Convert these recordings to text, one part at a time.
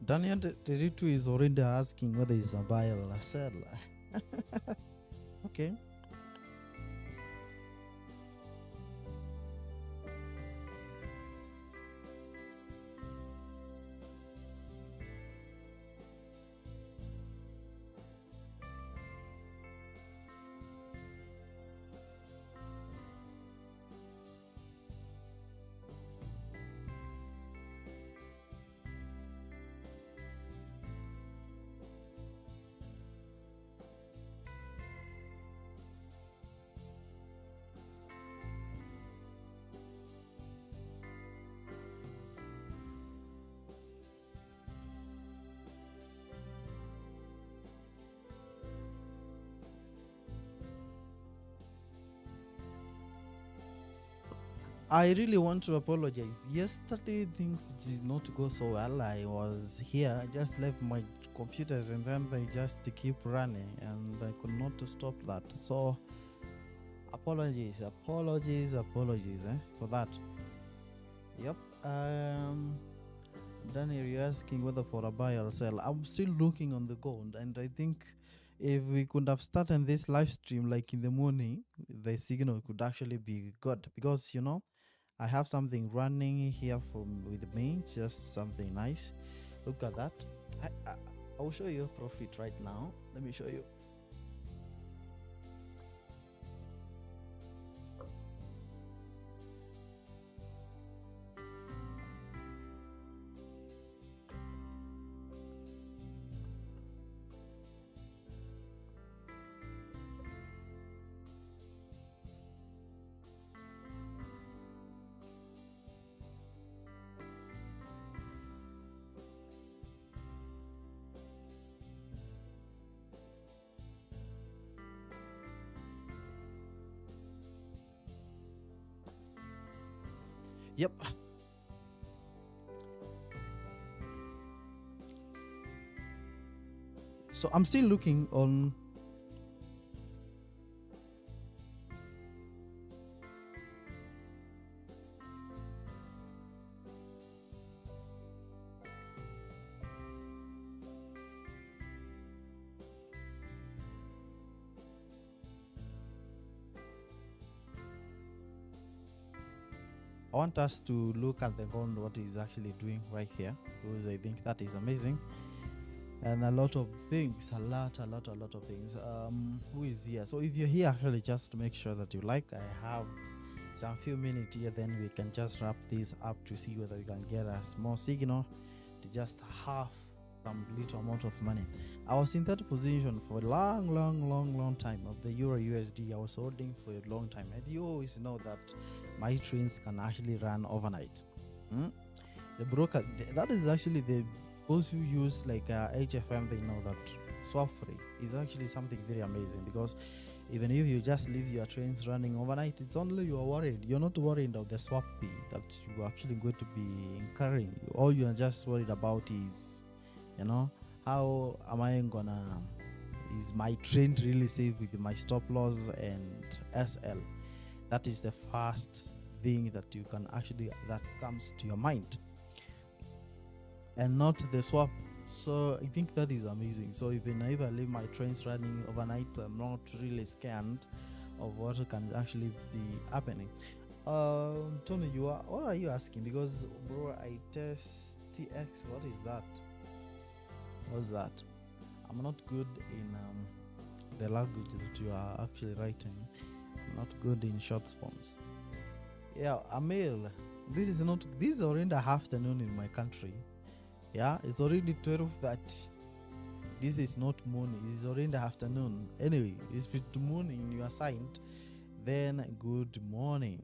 Daniel Teritu is already asking whether it's a buy or a sell. Okay. I really want to apologize. Yesterday things did not go so well. I was here, I just left my computers and then they just keep running and I could not stop that. So apologies for that. Yep. Daniel, you're asking whether for a buy or sell. I'm still looking on the gold, and I think if we could have started this live stream like in the morning, the signal could actually be good because I have something running here with me, just something nice. Look at that. I'll show you profit right now. Let me show you. Yep. So I'm still looking on. I want us to look at the gold, what is actually doing right here, because I think that is amazing. And a lot of things, a lot of things. Who is here? So if you're here, actually just make sure that you like. I have some few minutes here, then we can just wrap this up to see whether we can get a small signal to just have some little amount of money. I was in that position for a long time of the Euro USD. I was holding for a long time, and you always know that my trades can actually run overnight. The broker, that is actually those who use like HFM, they know that swap free is actually something very amazing, because even if you just leave your trains running overnight, it's only you are worried. You're not worried of the swap fee that you're actually going to be incurring. All you are just worried about is, how am I gonna, is my trend really safe with my stop loss and SL? That is the first thing that you can actually, that comes to your mind, and not the swap. So I think that is amazing. So even if I leave my trains running overnight, I'm not really scared of what can actually be happening. Tony, what are you asking? Because bro, I test TX. What is that? What's that? I'm not good in the language that you are actually writing. I'm not good in short forms. Yeah, Amil, this is already the afternoon in my country. Yeah, it's already 12:30. This is not morning, it's already the afternoon. Anyway, if it's morning you are signed, then good morning.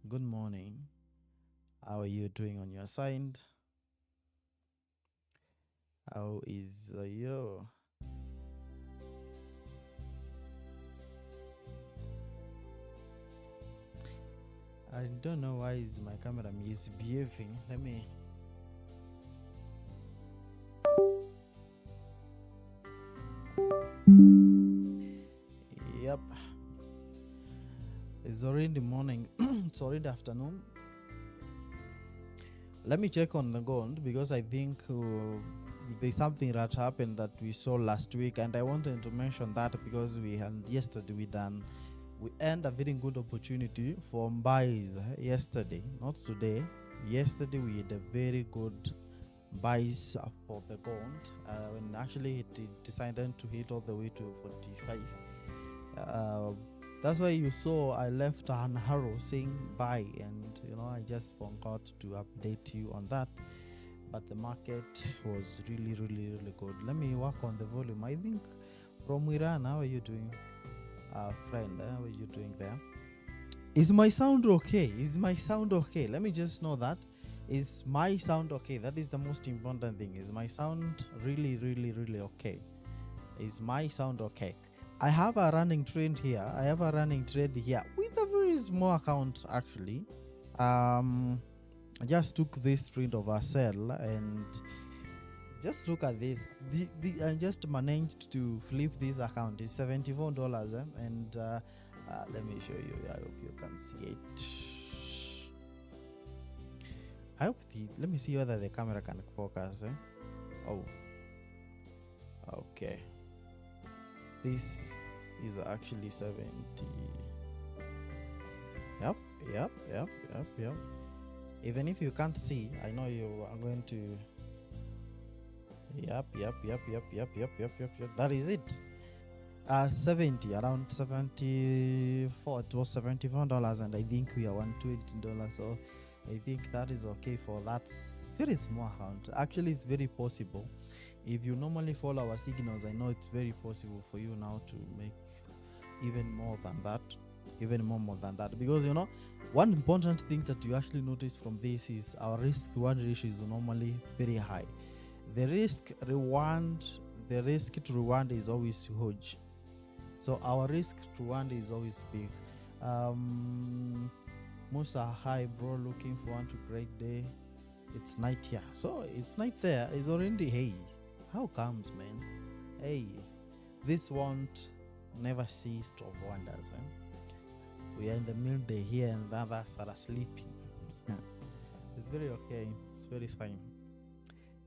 Good morning. How are you doing on your side? How is you? I don't know why is my camera misbehaving. Let me. Yep. It's already morning. It's already afternoon. let me check on the gold, because I think there's something that happened that we saw last week, and I wanted to mention that because we had yesterday we earned a very good opportunity for buys yesterday, not today. Yesterday we had a very good buys for the gold when actually it decided to hit all the way to 45. That's why you saw I left an arrow saying buy, and I just forgot to update you on that. But the market was really good. Let me work on the volume. I think from Iran, how are you doing, friend? How are you doing there? Is my sound okay? Let me just know that. Is my sound okay? That is the most important thing. Is my sound really okay? Is my sound okay? I have a running trade here. With a very small account actually. I just took this trade of a sell, and just look at this. I just managed to flip this account. It's $74, and let me show you. I hope you can see it. Let me see whether the camera can focus. Oh, okay. This is actually 70. Yep. Even if you can't see, I know you are going to. Yep. That is it. 70, around 74. It was $74, and I think we are $120. So I think that is okay for that very small amount. Actually, it's very possible. If you normally follow our signals, I know it's very possible for you now to make even more than that. Because one important thing that you actually notice from this is our risk reward ratio is normally very high. The risk to reward is always huge. So our risk to reward is always big. Most are high, bro. Looking forward to great day. It's night here, so it's night there. It's already hey. How comes, man? Hey, this won't never cease of wonders. We are in the middle day here, and the others are sleeping. It's very okay. It's very fine.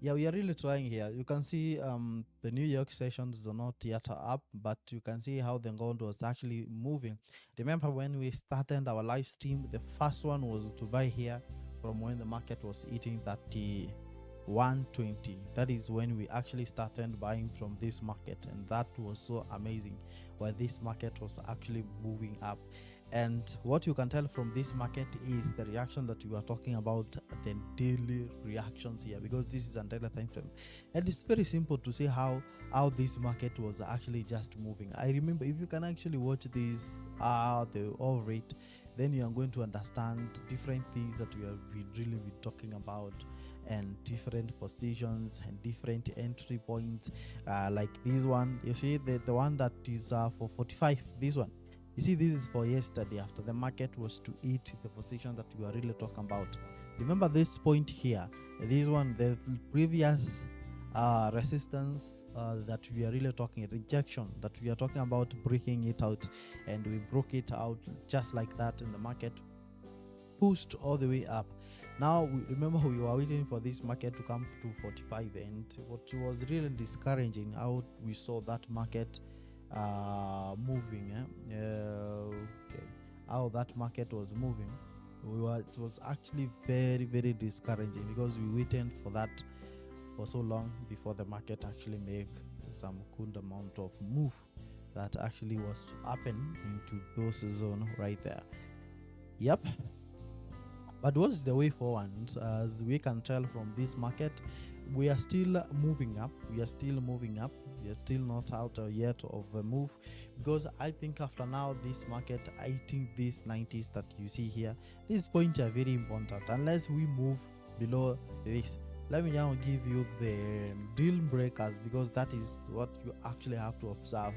Yeah, we are really trying here. You can see the New York sessions are not yet up, but you can see how the gold was actually moving. Remember when we started our live stream, the first one was to buy here from when the market was eating 31.20. That is when we actually started buying from this market, and that was so amazing where this market was actually moving up. And what you can tell from this market is the reaction that we are talking about, the daily reactions here, because this is a daily time frame, and it's very simple to see how this market was actually just moving. I remember, if you can actually watch this the all rate, then you are going to understand different things that we have been talking about, and different positions and different entry points, like this one. You see the one that is for 45. This one, you see, this is for yesterday after the market was to eat the position that we are really talking about. Remember this point here, this one, the previous resistance that we are really talking, rejection that we are talking about, breaking it out, and we broke it out just like that, and the market pushed all the way up. Now remember, we were waiting for this market to come to 45, and what was really discouraging, how we saw that market moving, okay, how that market was moving, it was actually very discouraging, because we waited for that for so long before the market actually make some good amount of move that actually was to happen into those zone right there. Yep. But what's the way forward? As we can tell from this market, we are still moving up. We are still not out yet of a move, because I think after now this market, I think these 90s that you see here, these points are very important. Unless we move below this, let me now give you the deal breakers, because that is what you actually have to observe,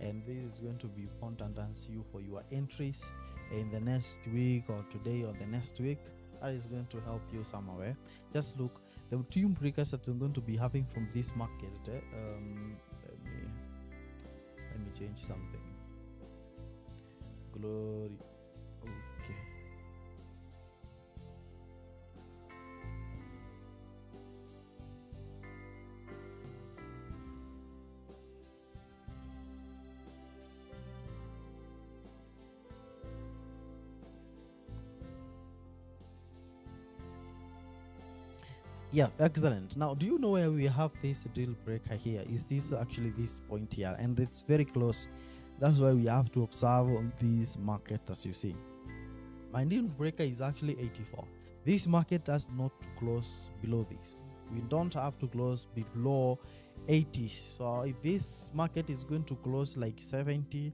and this is going to be important and you for your entries in the next week, or today or the next week. That is going to help you somewhere. Just look, the two breakers that we're going to be having from this market. Let me change something. Glory. Okay. Yeah, excellent. Now, do you know where we have this deal breaker here? Is this actually this point here? And it's very close. That's why we have to observe on this market as you see. My deal breaker is actually 84. This market does not close below this. We don't have to close below 80. So if this market is going to close like 70,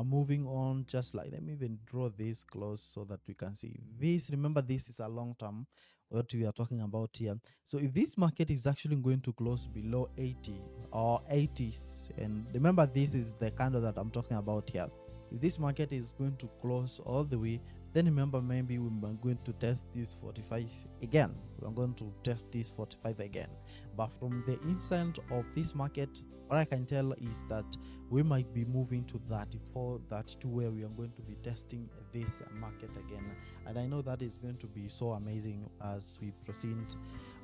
moving on, just like, let me even draw this close so that we can see this. Remember, this is a long term what we are talking about here. So if this market is actually going to close below 80 or 80s, and remember this is the candle that I'm talking about here. If this market is going to close all the way, then remember, maybe we're going to test this 45 again. We're going to test this 45 again. But from the inside of this market, what I can tell is that we might be moving to 34, 32, where we are going to be testing this market again. And I know that is going to be so amazing as we proceed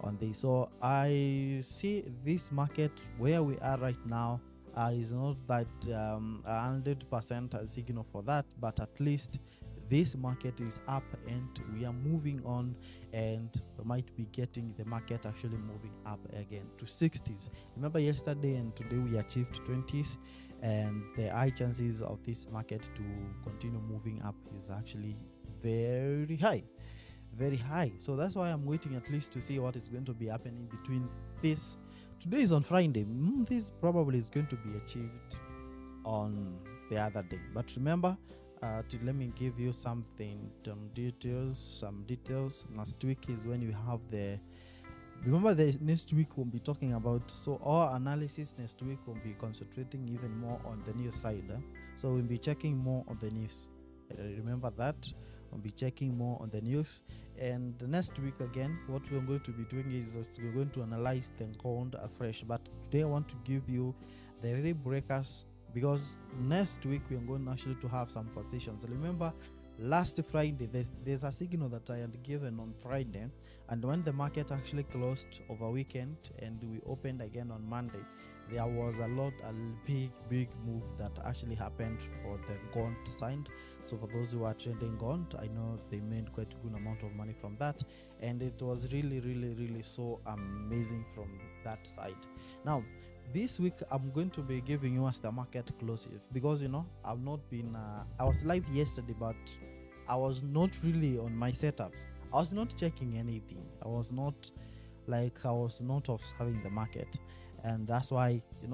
on this. So I see this market where we are right now is not that 100% a signal for that, but at least this market is up and we are moving on, and we might be getting the market actually moving up again to 60s. Remember, yesterday and today we achieved 20s, and the high chances of this market to continue moving up is actually very high, very high. So that's why I'm waiting at least to see what is going to be happening between this. Today is on Friday. This probably is going to be achieved on the other day, but remember, let me give you some details. Next week is when we have remember, the next week we'll be talking about, so our analysis next week will be concentrating even more on the news side. So we'll be checking more on the news. Remember that we'll be checking more on the news. And the next week again, what we're going to be doing is we're going to analyze the gold afresh. But today I want to give you the real breakers, because next week we are going actually to have some positions. Remember, last Friday there's a signal that I had given on Friday, and when the market actually closed over weekend and we opened again on Monday, there was a big move that actually happened for the gold side. So for those who are trading gold, I know they made quite a good amount of money from that, and it was really so amazing from that side. Now, this week I'm going to be giving you as the market closes, because I've not been I was live yesterday, but I was not really on my setups. I was not checking anything. I was not observing the market, and that's why the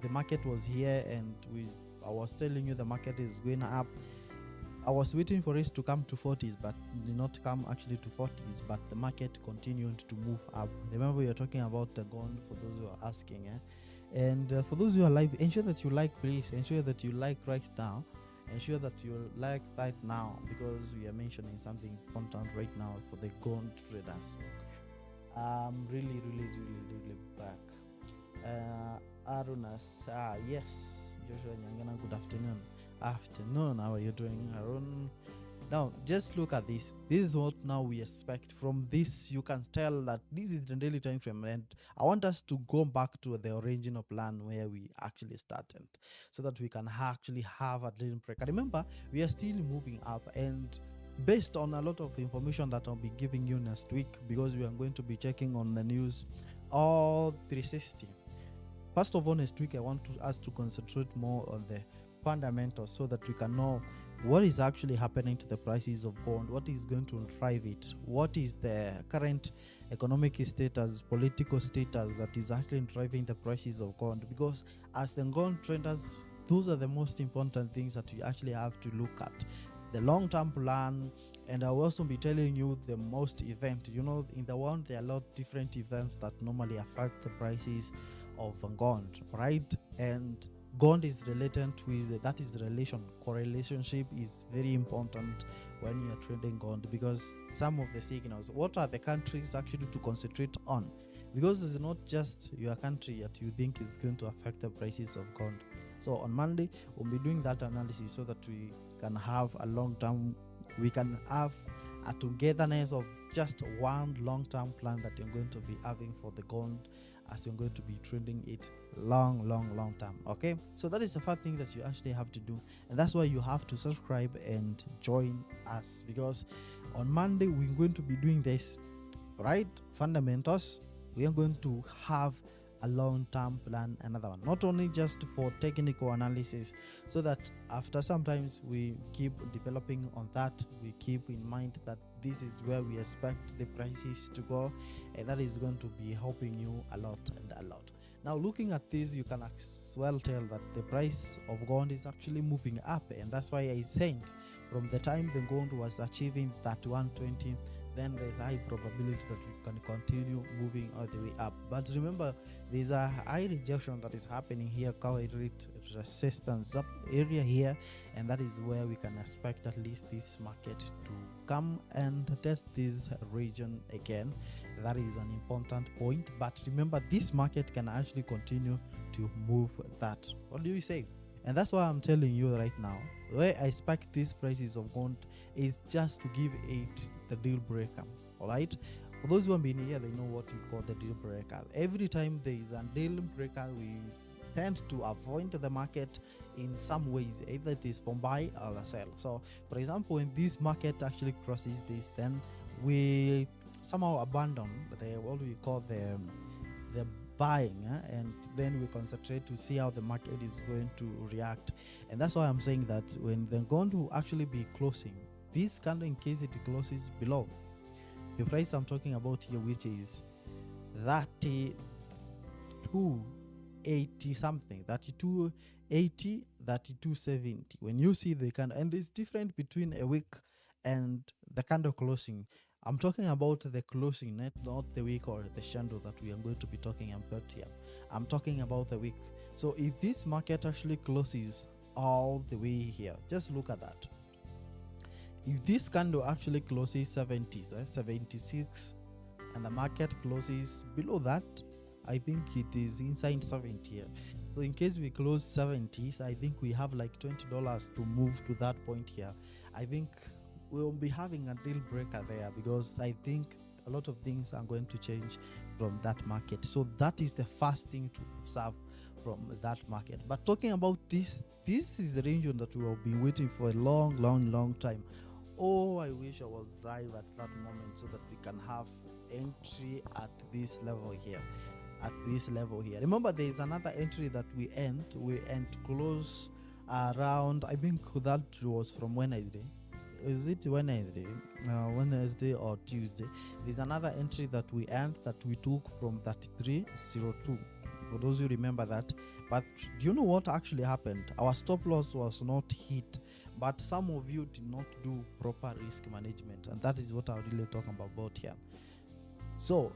market was here, and I was telling you the market is going up. I was waiting for it to come to 40s, but did not come actually to 40s, but the market continued to move up. Remember, we are talking about the gold for those who are asking. And for those who are live, ensure that you like, please. Ensure that you like right now. Ensure that you like right now, because we are mentioning something important right now for the gold traders. Really back. Arunas, yes. Joshua Nyangana, good afternoon. How are you doing, Aaron? Now just look at this. This is what now we expect from this. You can tell that this is the daily time frame, and I want us to go back to the original plan where we actually started, so that we can actually have a daily break. Remember, we are still moving up, and based on a lot of information that I'll be giving you next week, because we are going to be checking on the news all 360. First of all, next week I want us to concentrate more on the fundamentals, so that we can know what is actually happening to the prices of gold, what is going to drive it, what is the current economic status, political status that is actually driving the prices of gold. Because as the gold traders, those are the most important things that you actually have to look at, the long-term plan. And I'll also be telling you the most event. In the world there are a lot of different events that normally affect the prices of gold, right? And gold is related with that is the correlationship is very important when you are trading gold, because some of the signals, what are the countries actually to concentrate on, because it's not just your country that you think is going to affect the prices of gold. So on Monday we'll be doing that analysis, so that we can have a long-term, we can have a togetherness of just one long-term plan that you're going to be having for the gold, as you're going to be trading it long term. Okay, so that is the first thing that you actually have to do, and that's why you have to subscribe and join us, because on Monday we're going to be doing this. right? Fundamentals. We are going to have a long-term plan, another one, not only just for technical analysis, so that after sometimes we keep developing on that, we keep in mind that this is where we expect the prices to go, and that is going to be helping you a lot and a lot. Now, looking at this, you can as well tell that the price of gold is actually moving up, and that's why I said from the time the gold was achieving that 120, then there's a high probability that we can continue moving all the way up. But remember, there's a high rejection that is happening here, carbohydrate resistance up area here, and that is where we can expect at least this market to come and test this region again. That is an important point. But remember, this market can actually continue to move that. What do you say? And that's why I'm telling you right now, where I expect these prices of gold is just to give it the deal breaker. All right, for those who have been here, they know what we call the deal breaker. Every time there is a deal breaker, we tend to avoid the market in some ways, either it is from buy or sell. So for example, when this market actually crosses this, then we somehow abandon what we call the buying, and then we concentrate to see how the market is going to react. And that's why I'm saying that when they're going to actually be closing this candle, in case it closes below the price I'm talking about here, which is 3280 something, 3280, 3270, when you see the candle, and it's different between a wick and the candle closing. I'm talking about the closing, not the wick or the candle that we are going to be talking about here. I'm talking about the wick. So if this market actually closes all the way here, just look at that. If this candle actually closes 76, and the market closes below that, I think it is inside 70 here. So in case we close 70s, I think we have like $20 to move to that point here. I think we'll be having a deal breaker there, because I think a lot of things are going to change from that market. So that is the first thing to observe from that market. But talking about this is the region that we have been waiting for a long time. Oh, I wish I was live at that moment so that we can have entry at this level here. Remember, there is another entry that we end close around, I think that was from Wednesday. Is it Wednesday? Wednesday or Tuesday? There's another entry that we took from 3302. For those who remember that. But do you know what actually happened? Our stop loss was not hit, but some of you did not do proper risk management, and that is what I'm really talking about here. So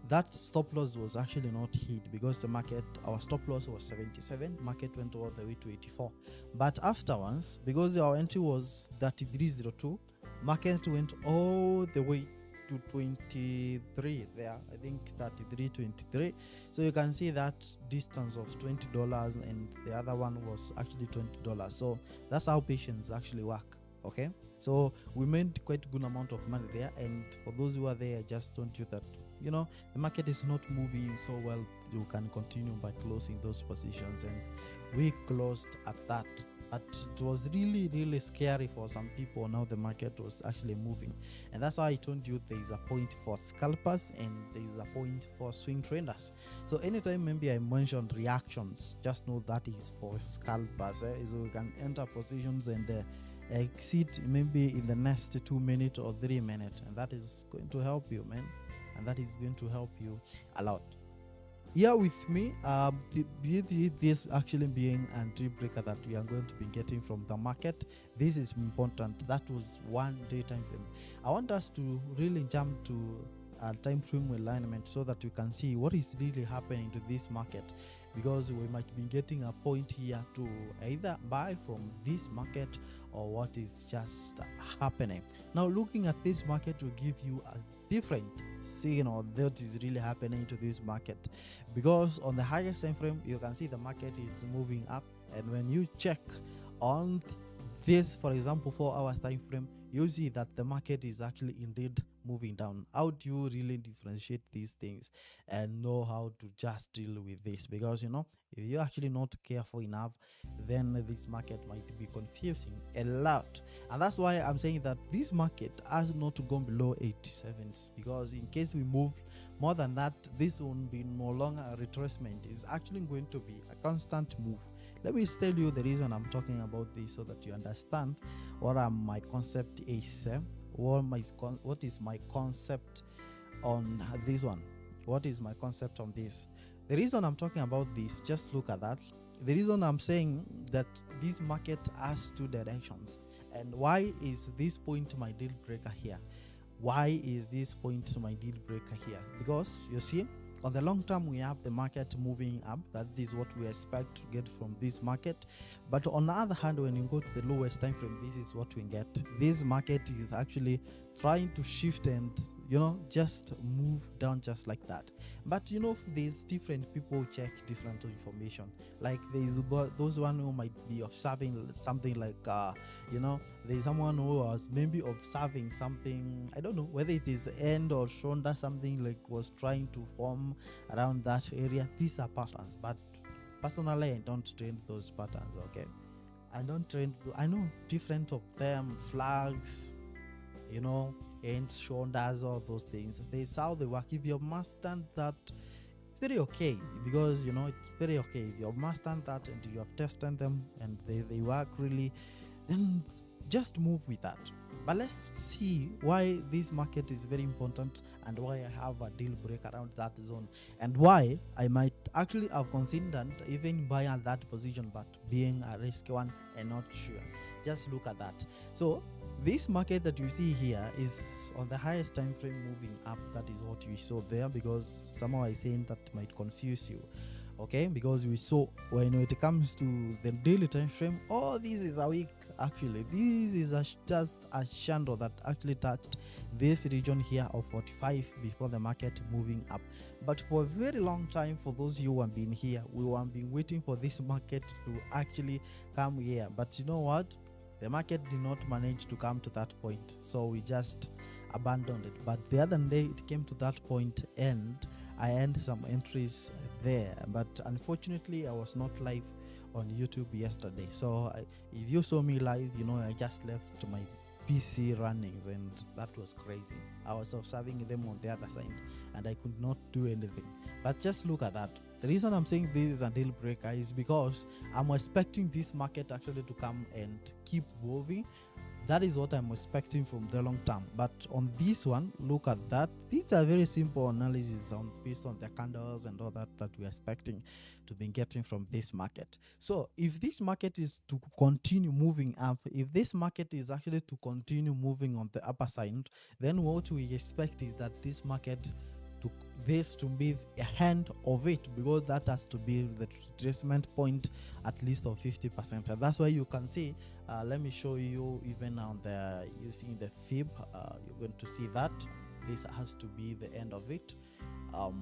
that stop loss was actually not hit, because the market, our stop loss was 77, market went all the way to 84. But afterwards, because our entry was 3302, market went all the way to 23 there, I think 33.23. So you can see that distance of $20, and the other one was actually $20. So that's how patience actually work. Okay, so we made quite a good amount of money there. And for those who are there, I just told you that, you know, the market is not moving so well, you can continue by closing those positions, and we closed at that. But it was really scary for some people. Now the market was actually moving, and that's why I told you there is a point for scalpers and there is a point for swing traders. So anytime maybe I mentioned reactions, just know that is for scalpers. So you can enter positions and exit maybe in the next 2 minutes or 3 minutes, and that is going to help you, man, and that is going to help you a lot. Here with me, this actually being a deal breaker that we are going to be getting from the market. This is important. That was 1 day time frame. I want us to really jump to a time frame alignment so that we can see what is really happening to this market, because we might be getting a point here to either buy from this market or what is just happening. Now, looking at this market will give you a different signal that is really happening to this market, because on the highest time frame you can see the market is moving up, and when you check on this, for example, 4 hours time frame, you see that the market is actually indeed moving down. How do you really differentiate these things and know how to just deal with this? Because if you're actually not careful enough, then this market might be confusing a lot. And that's why I'm saying that this market has not gone below 87, because in case we move more than that, this won't be no longer a retracement. It's actually going to be a constant move. Let me tell you the reason I'm talking about this, so that you understand what my concept is. What is my concept on this one? What is my concept on this? The reason I'm talking about this, just look at that. The reason I'm saying that this market has two directions, and why is this point my deal breaker here? Why is this point my deal breaker here? Because you see, on the long term, we have the market moving up. That is what we expect to get from this market. But on the other hand, when you go to the lowest time frame, this is what we get. This market is actually trying to shift and just move down just like that. But there's different people who check different information. Like there's those one who might be observing something like there's someone who was maybe observing something, I don't know whether it is end or shoulder, something like was trying to form around that area. These are patterns, but personally I don't trend those patterns. Okay, I don't trend. I know different of them, flags, ends, shoulders, all those things. This how they work. If you understand that, it's very okay, because it's very okay. If you understand that and you have tested them and they work really, then just move with that. But let's see why this market is very important, and why I have a deal break around that zone, and why I might actually have considered even buying at that position, but being a risky one and not sure. Just look at that. So this market that you see here is on the highest time frame moving up. That is what we saw there, because somehow I saying that might confuse you. Okay, because we saw when it comes to the daily time frame, this is a week. Actually, this is just a candle that actually touched this region here of 45 before the market moving up. But for a very long time, for those who have been here, we have been waiting for this market to actually come here. But you know what? The market did not manage to come to that point, so we just abandoned it. But the other day it came to that point, and I earned some entries there. But unfortunately, I was not live on YouTube yesterday. So if you saw me live, I just left my PC runnings, and that was crazy. I was observing them on the other side, and I could not do anything. But just look at that. The reason I'm saying this is a deal breaker is because I'm expecting this market actually to come and keep moving. That is what I'm expecting from the long term. But on this one, look at that. These are very simple analysis based on the candles and all that we're expecting to be getting from this market. So if this market is to continue moving up, if this market is actually to continue moving on the upper side, then what we expect is that this market to be a hand of it, because that has to be the retracement point at least of 50%. And that's why you can see, let me show you even on the using the fib, you're going to see that this has to be the end of it. Where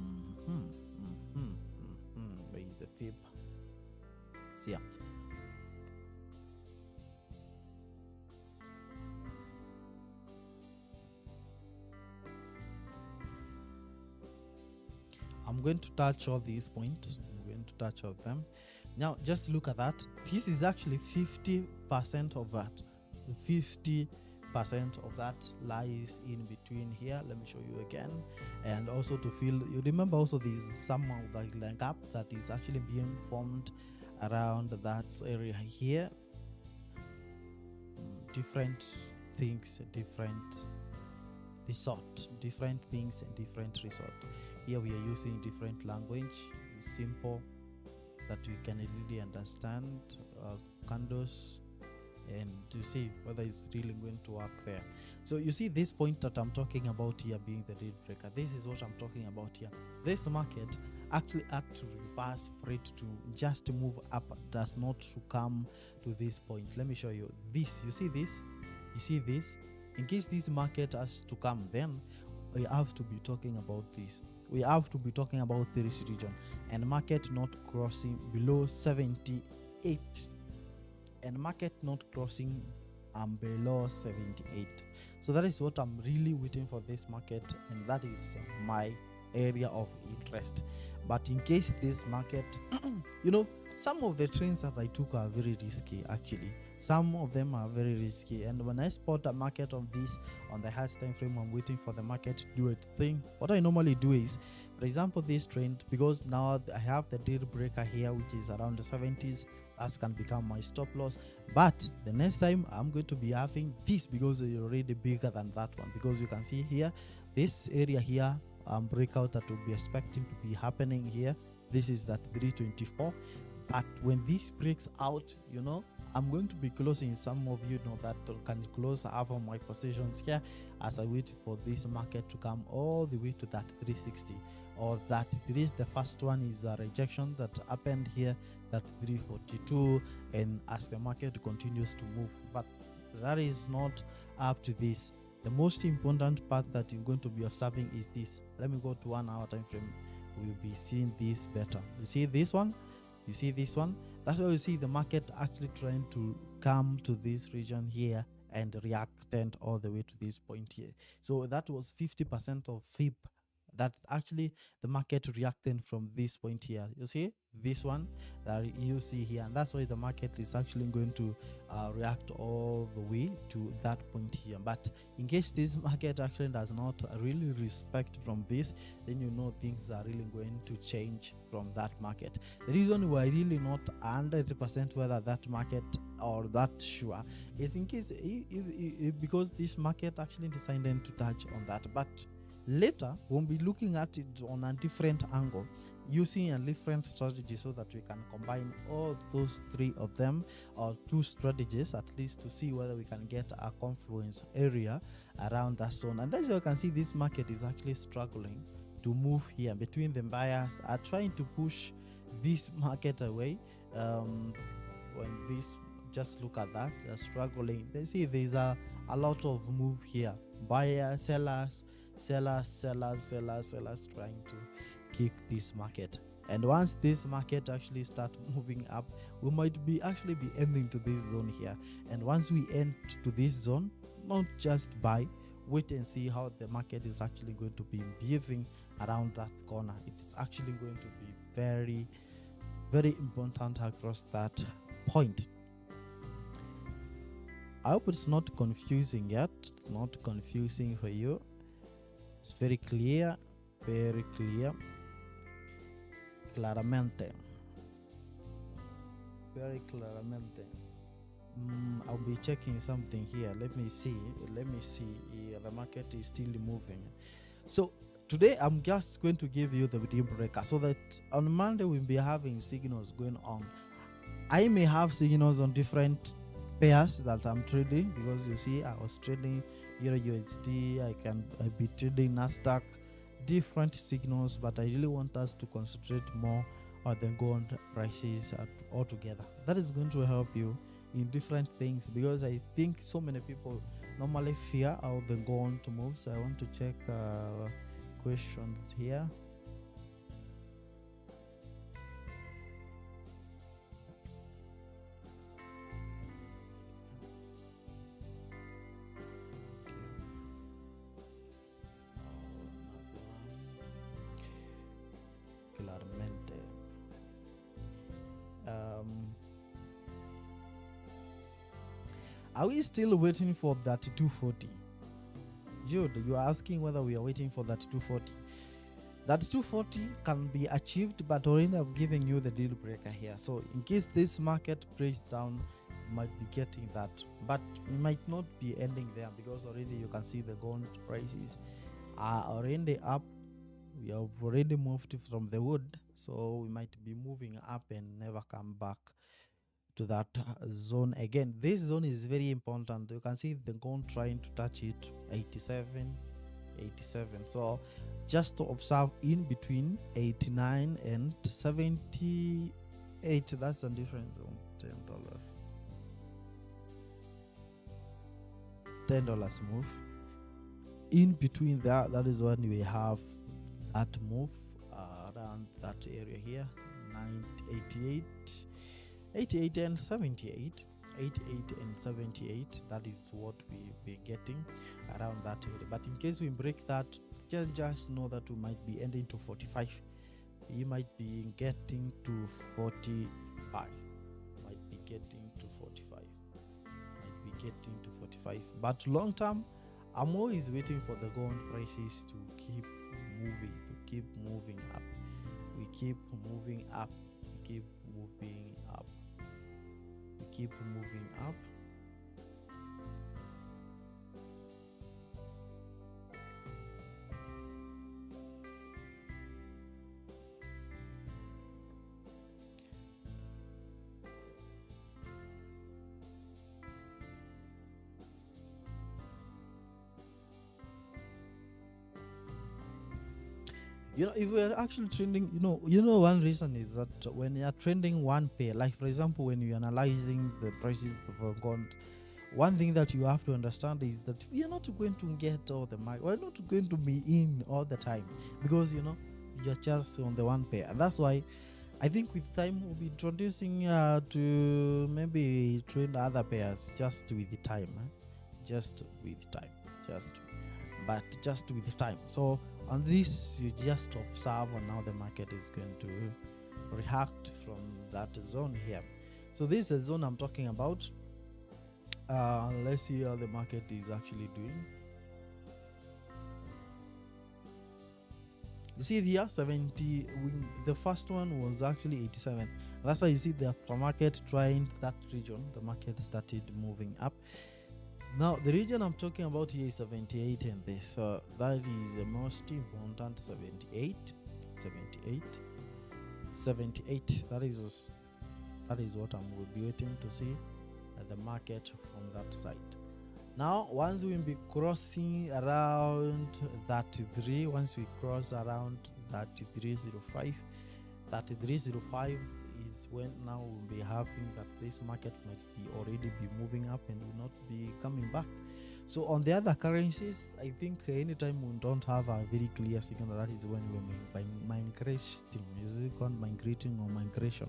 is the fib? See, yeah. I'm going to touch all these points. I'm going to touch all of them. Now, just look at that. This is actually 50% of that. 50% of that lies in between here. Let me show you again. And also to feel, you remember also there's some of the gap that is actually being formed around that area here. Different things, different resort. Different things and different resort. Here we are using different language, simple, that we can really understand, candles, and to see whether it's really going to work there. So you see this point that I'm talking about here being the deal breaker. This is what I'm talking about here. This market actually had to reverse for it to just move up, does not to come to this point. Let me show you this. You see this? You see this? In case this market has to come, then we have to be talking about this. We have to be talking about this region, and market not crossing below 78, and market not crossing below 78. So that is what I'm really waiting for this market, and that is my area of interest. But in case this market some of the trends that I took are very risky. Actually, some of them are very risky, and when I spot a market on this on the highest time frame, I'm waiting for the market to do its thing. What I normally do is, for example, this trend, because now I have the deal breaker here, which is around the 70s, that can become my stop loss. But the next time I'm going to be having this, because it's already bigger than that one, because you can see here this area here, breakout that will be expecting to be happening here. This is that 324. But when this breaks out, I'm going to be closing. Some of you know that can close half of my positions here as I wait for this market to come all the way to that 360 or that 3. The first one is a rejection that happened here, that 342, and as the market continues to move. But that is not up to this. The most important part that you're going to be observing is this. Let me go to 1 hour time frame. We'll be seeing this better. You see this one? You see this one? That's why you see the market actually trying to come to this region here and reacted all the way to this point here. So that was 50% of FIP. That actually the market reacted from this point here. You see this one that you see here, and that's why the market is actually going to react all the way to that point here. But in case this market actually does not really respect from this, then things are really going to change from that market. The reason we're really not 100% whether that market or that sure is in case if because this market actually decided to touch on that. But later we'll be looking at it on a different angle, using a different strategy, so that we can combine all those 3 of them, or 2 strategies at least, to see whether we can get a confluence area around that zone. And that's why you can see this market is actually struggling to move here between the buyers are trying to push this market away. When this, just look at that, they're struggling. They see there's a lot of move here, buyer, sellers, trying to kick this market. And once this market actually start moving up, we might be ending to this zone here. And once we end to this zone, not just buy, wait and see how the market is actually going to be behaving around that corner. It's actually going to be very, very important across that point. I hope it's not confusing yet, not confusing for you. It's very clear, very clear. Claramente. Very claramente. I'll be checking something here. Let me see. Yeah, the market is still moving. So today I'm just going to give you the deal breaker, so that on Monday we'll be having signals going on. I may have signals on different pairs that I'm trading, because you see I was trading Euro USD, I be trading Nasdaq, different signals, but I really want us to concentrate more on the gold prices altogether. That is going to help you in different things, because I think so many people normally fear how the gold moves. I want to check questions here. Are we still waiting for that 240? Jude, you are asking whether we are waiting for that 240. That 240 can be achieved, but already I've given you the deal breaker here. So in case this market breaks down, you might be getting that, but we might not be ending there, because already you can see the gold prices are already up. We have already moved from the wood, so we might be moving up and never come back to that zone again. This zone is very important. You can see the gold trying to touch it, 87. So just to observe in between 89 and 78. That's the difference of $10 move in between that. That is when we have that move around that area here, 88 and 78. 88 and 78. That is what we be getting around that area. But in case we break that, just know that we might be ending to 45. You might be getting to 45. Might be getting to 45. Might be getting to 45. But long term, I'm always waiting for the gold prices to keep moving, up. We keep moving up. We keep moving up. We keep moving up. If we are actually trending, one reason is that when you are trending one pair, like for example, when you're analyzing the prices of gold, one thing that you have to understand is that we are not going to get all the market. We're not going to be in all the time because you're just on the one pair, and that's why I think with time we'll be introducing to maybe trade other pairs just with the time, just with time. So on this, you just observe on how the market is going to react from that zone here. So this is the zone I'm talking about. Let's see how the market is actually doing. You see here 70. The first one was actually 87. That's why you see the aftermarket trying that region. The market started moving up. Now the region I'm talking about here is 78, and this that is the most important. 78. That is what I'm will be waiting to see at the market from that side. Now once we be crossing around 33, once we cross around 3305 is when now we'll be having that this market might be already be moving up and will not be coming back. So on the other currencies, I think anytime we don't have a very clear signal, that is when we're migrating. Is it called migrating or migration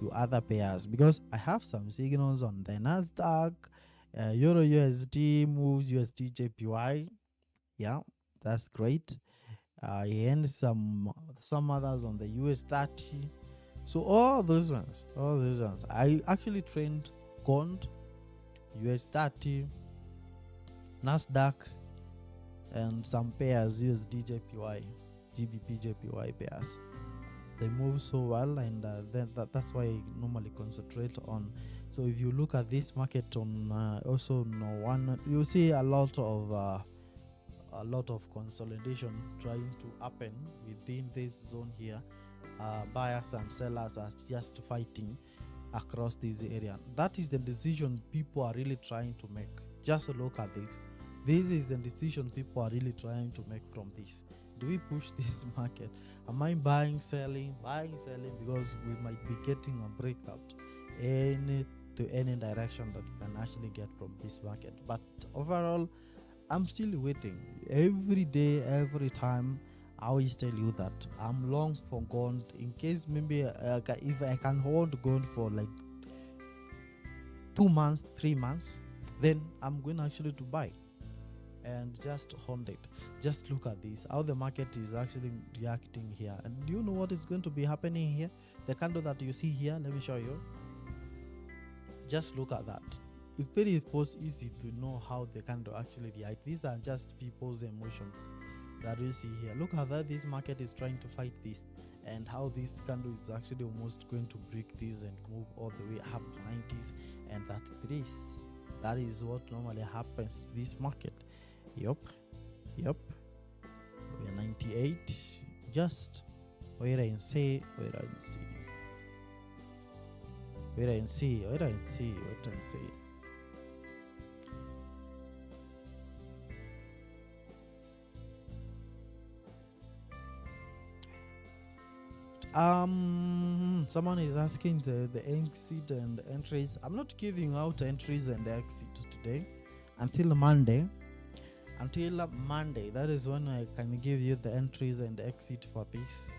to other pairs? Because I have some signals on the Nasdaq, Euro USD moves USD JPY. Yeah, that's great. And some others on the US 30. So all those ones. I actually trained GOND, US 30, Nasdaq, and some pairs, USD JPY, GBP JPY pairs. They move so well, and that's why I normally concentrate on. So if you look at this market on also one, you see a lot of consolidation trying to happen within this zone here. Buyers and sellers are just fighting across this area. That is the decision people are really trying to make. Just look at this. This is the decision people are really trying to make from this. Do we push this market? Am I buying, selling? Because we might be getting a breakout to any direction that we can actually get from this market. But overall, I'm still waiting. Every day, every time, I always tell you that I'm long for gold. In case maybe if I can hold gold for like 2 months, 3 months, then I'm going actually to buy and just hold it. Just look at this, how the market is actually reacting here. And do you know what is going to be happening here? The candle that you see here, let me show you. Just look at that. It's very easy to know how the candle actually react. These are just people's emotions that you see here. Look at that. This market is trying to fight this, and how this candle is actually almost going to break this and move all the way up to 90s and 33s. That is what normally happens to this market. Yep. We're 98. Just wait and see. Someone is asking the exit and entries. I'm not giving out entries and exit today until Monday. That is when I can give you the entries and exit for this.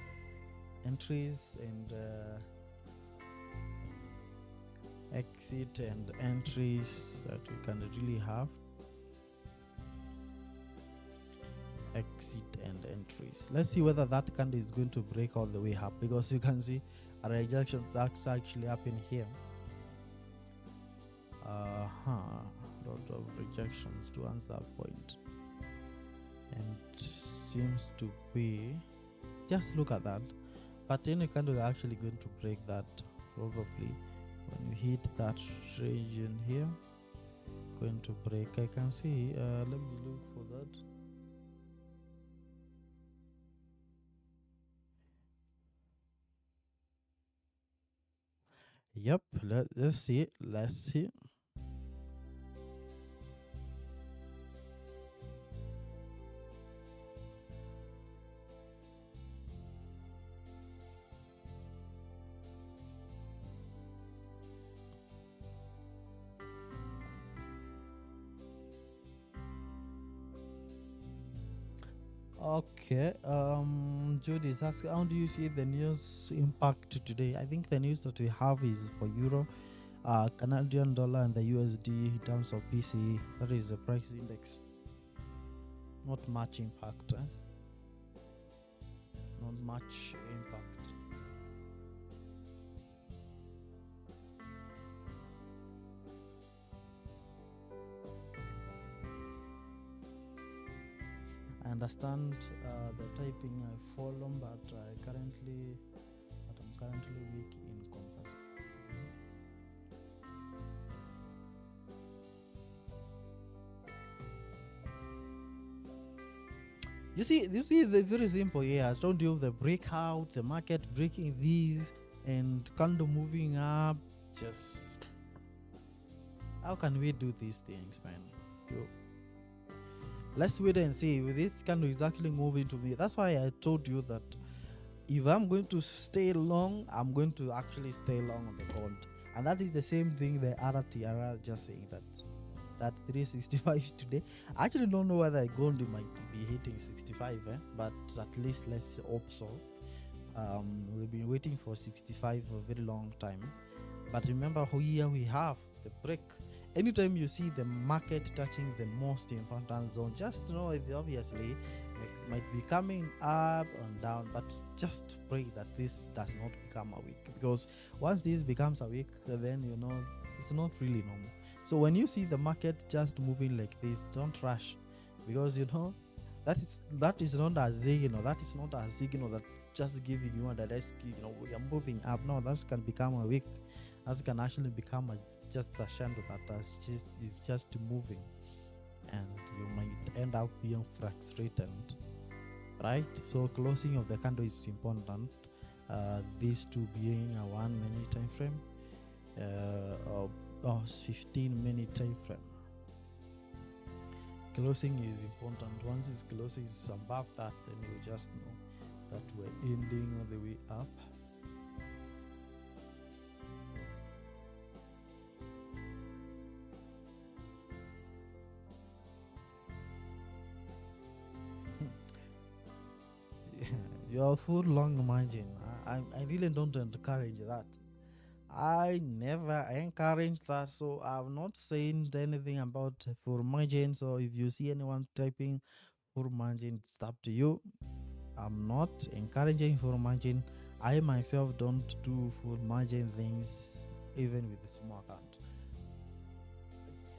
exit and entries that we can really have. Exit and entries. Let's see whether that candle is going to break all the way up, because you can see a rejection that's actually happening here. Lot of rejections towards that point, and seems to be, just look at that. But any candle are actually going to break that probably when you hit that region here. Going to break, I can see. Let me look for that. Yep, let's see. Okay, Judy is asking, how do you see the news impact today? I think the news that we have is for Euro, Canadian dollar, and the USD in terms of PCE. That is the price index. Not much impact. Not much impact. I understand the typing I follow, but I'm currently weak in compass. You see, the very simple here. I told you the breakout, the market breaking these, and candle moving up. Just how can we do these things, man? Let's wait and see if this candle is actually moving to me. That's why I told you that if I'm going to stay long, I'm going to actually stay long on the gold. And that is the same thing the other TRR just saying that 365 today. I actually don't know whether gold might be hitting 65, but at least let's hope so. We've been waiting for 65 for a very long time. But remember, here we have the break. Anytime you see the market touching the most important zone, just know it obviously might be coming up and down, but just pray that this does not become a week, because once this becomes a week, then you know it's not really normal. So when you see the market just moving like this, don't rush, because you know that is not a signal. That is not a signal that just giving you a direct, we are moving up. No, that can become a week. That can actually become just a shadow that is just moving, and you might end up being frustrated, right? So closing of the candle is important. These two being a 1 minute time frame, or 15-minute time frame. Closing is important. Once it's closing is above that, then you just know that we're ending all the way up. Your full long margin, I really don't encourage that. I never encourage that, so I'm not saying anything about full margin. So if you see anyone typing full margin, it's up to you. I'm not encouraging full margin. I myself don't do full margin things, even with the small account.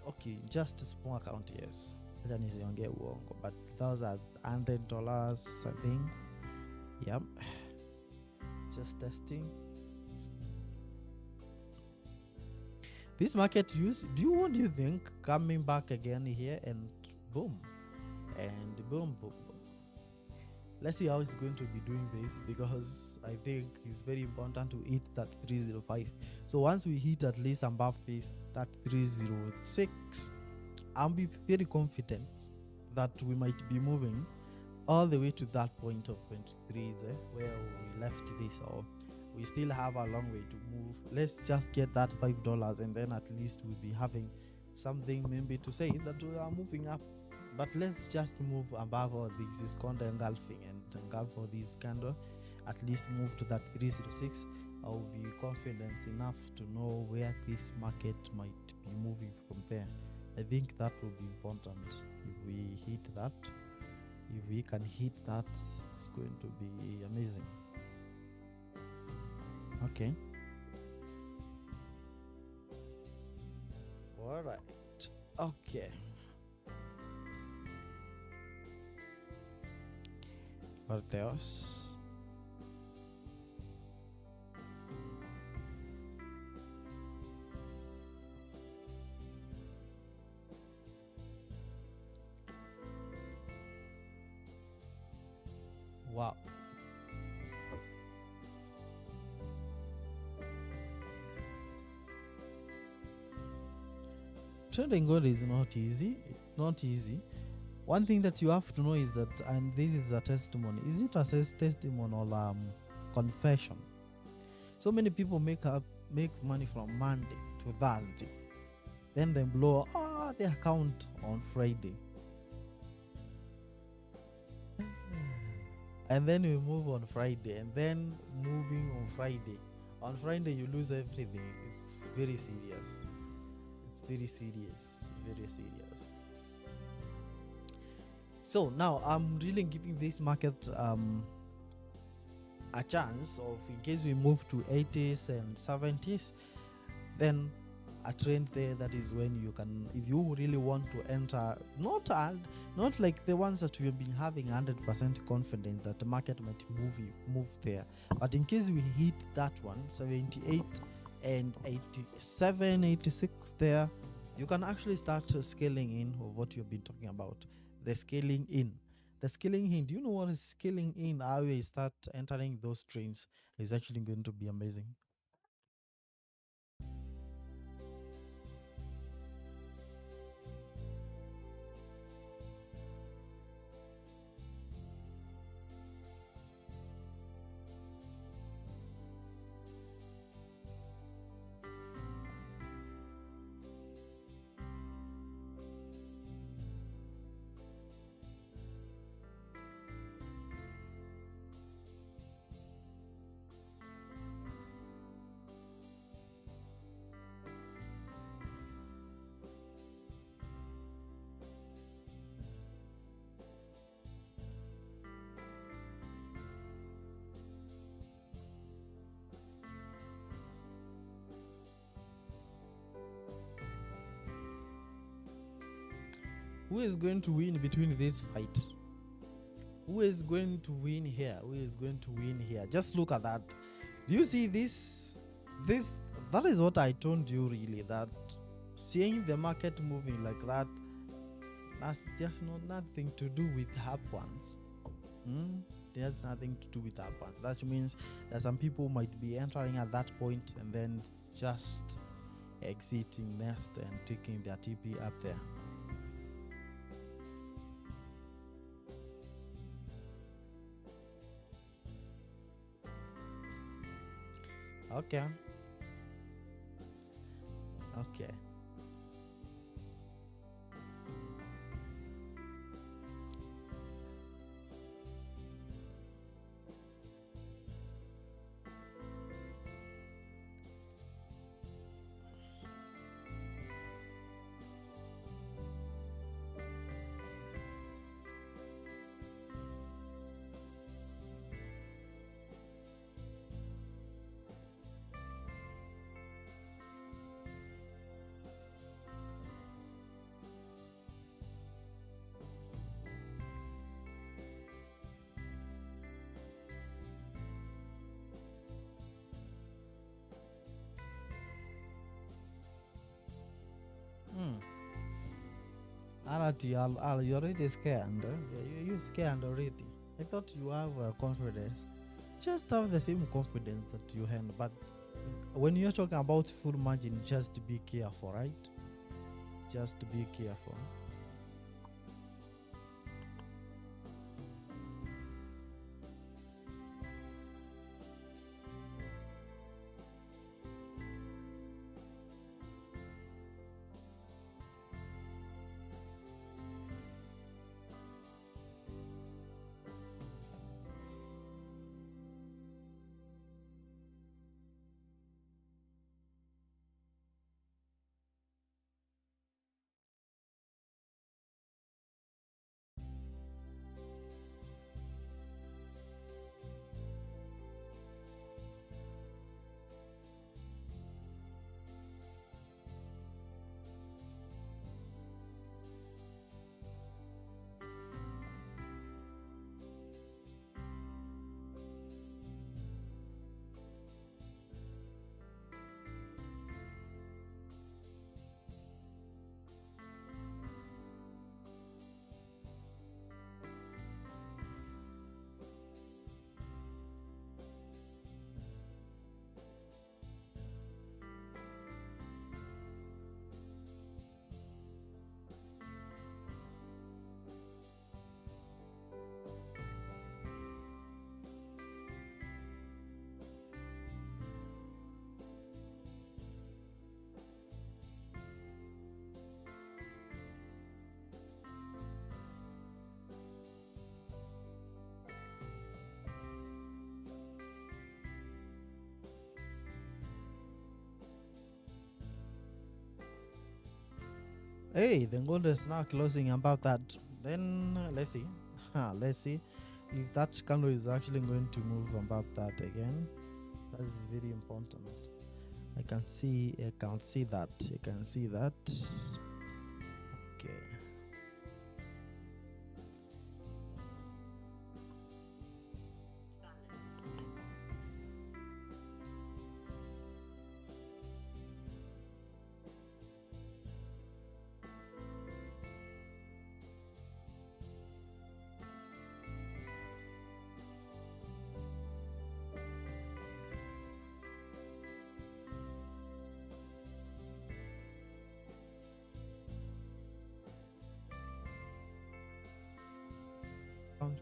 Okay, just a small account, yes. But those are $100, I think. Yep. Just testing. This market use, what do you think coming back again here and boom and boom. Let's see how it's going to be doing this, because I think it's very important to hit that 305. So once we hit at least above this, that 306, I'll be very confident that we might be moving all the way to that point of 23, where we left this, or we still have a long way to move. Let's just get that $5, and then at least we'll be having something maybe to say that we are moving up. But let's just move above all this. Is called engulfing, and engulf for this candle, at least move to that 306. I'll be confident enough to know where this market might be moving from there. I think that will be important. If we hit that, if we can hit that, it's going to be amazing. Okay. All right. Okay. What else? Wow. Trading gold is not easy. It's not easy. One thing that you have to know is that, and this is a testimony. Is it a testimony or confession? So many people make money from Monday to Thursday, then they blow their account on Friday, and then we move on Friday, and then moving on Friday. On Friday you lose everything. It's very serious. It's very serious. Very serious. So now I'm really giving this market a chance of, in case we move to 80s and 70s, then a trend there. That is when you can, if you really want to enter, not like the ones that we have been having 100% confidence that the market might move there, but in case we hit that one, 78 and 87, 86 there, you can actually start scaling in of what you've been talking about. The scaling in. The scaling in. Do you know what is scaling in? How we start entering those trends is actually going to be amazing. Who is going to win between this fight? Who is going to win here? Who is going to win here? Just look at that. Do you see this? That is what I told you, really, that seeing the market moving like that, that's just nothing to do with up ones. There's nothing to do with up ones. That means that some people might be entering at that point and then just exiting next and taking their TP up there. Okay. You're already scared. You're scared already. I thought you have confidence. Just have the same confidence that you had. But when you're talking about full margin, just be careful, right? Just be careful. Hey, the gold is now closing about that. Then let's see. Let's see if that candle is actually going to move about that again. That is very important. I can see that. You can see that. Okay.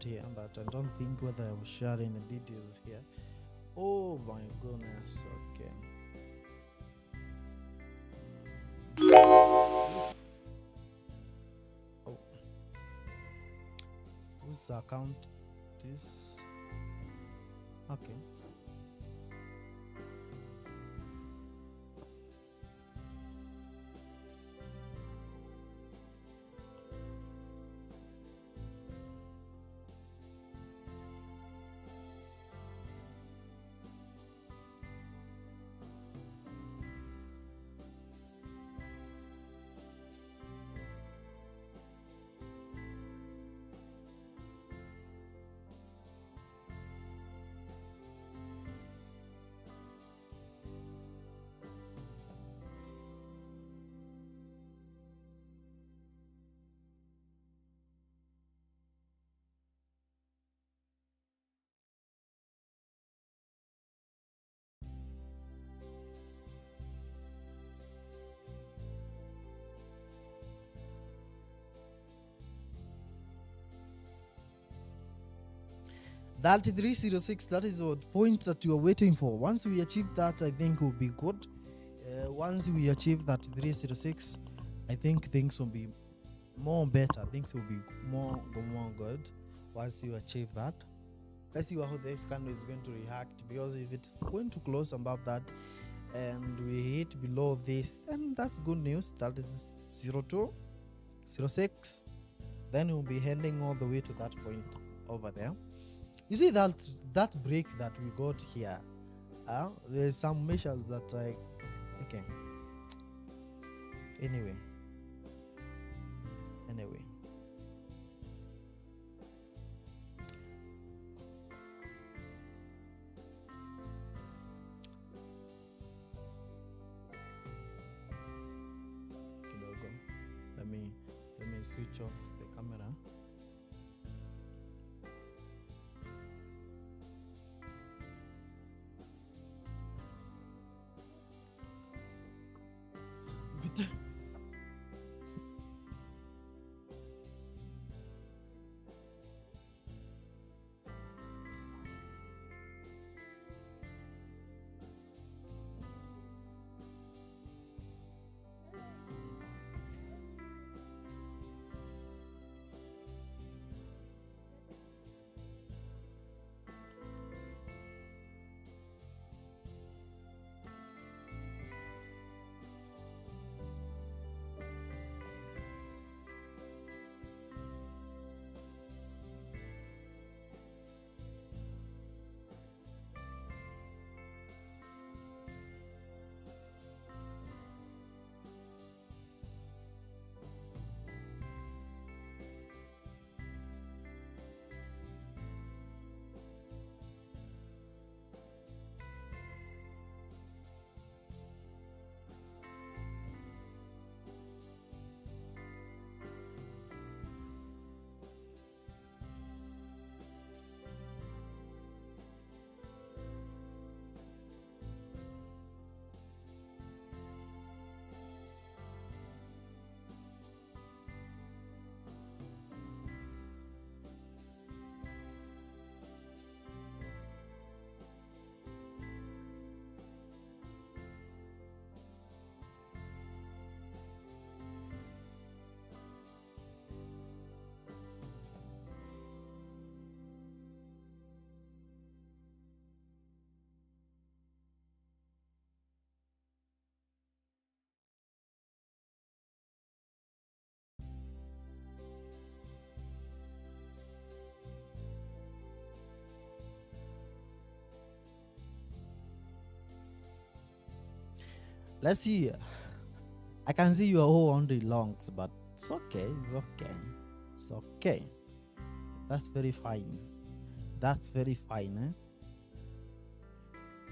Here, but I don't think whether I was sharing the details here. Oh my goodness. Okay. Oh, whose account this? Okay. That 306, that is the point that you are waiting for. Once we achieve that, I think will be good. Once we achieve that 306, I think things will be more better. Things will be more good once you achieve that. Let's see how this candle is going to react, because if it's going to close above that and we hit below this, then that's good news. That is 02, 06. Then we'll be heading all the way to that point over there. You see that break that we got here. There's some measures that I okay. Anyway. Let me switch off the camera. Bitte. Let's see. I can see you are all on the longs, but it's okay. It's okay. It's okay. That's very fine. That's very fine.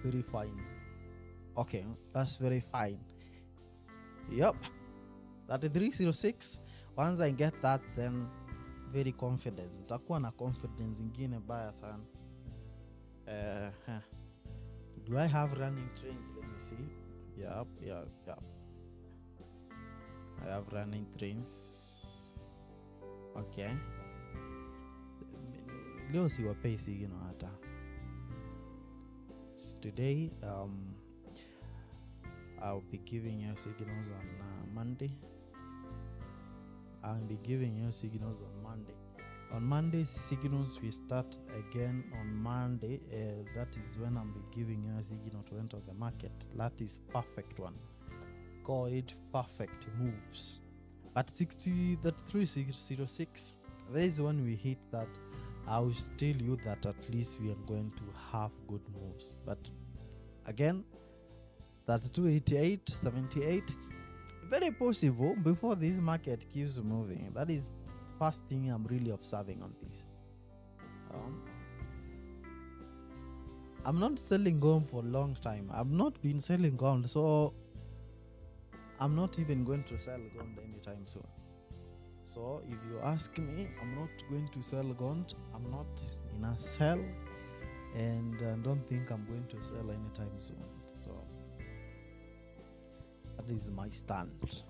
Very fine. Okay, that's very fine. Yep. 3306. Once I get that, then very confident. Nitakuwa na confidence ingine baya sana. Do I have running trains? Let me see. Yep. I have running trains. Okay. Leo siwapei signal hata. Today, I'll be giving you signals on Monday. I'll be giving you signals on Monday. On Monday, signals we start again on Monday. That is when I'll be giving you a signal to enter the market. That is perfect one. Call it perfect moves. But 306, there is when we hit that. I will tell you that at least we are going to have good moves. But again, that 288, 78, very possible before this market keeps moving. That is first thing I'm really observing on this. I'm not selling gold for a long time. I've not been selling gold, so I'm not even going to sell gold anytime soon. So if you ask me, I'm not going to sell gold. I'm not in a sell, and I don't think I'm going to sell anytime soon. So that is my stand.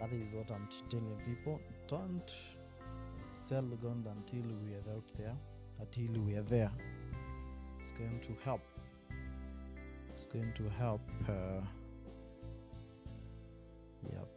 That is what I'm telling people. Don't sell gold until we are out there. Until we are there. It's going to help. It's going to help. Yep.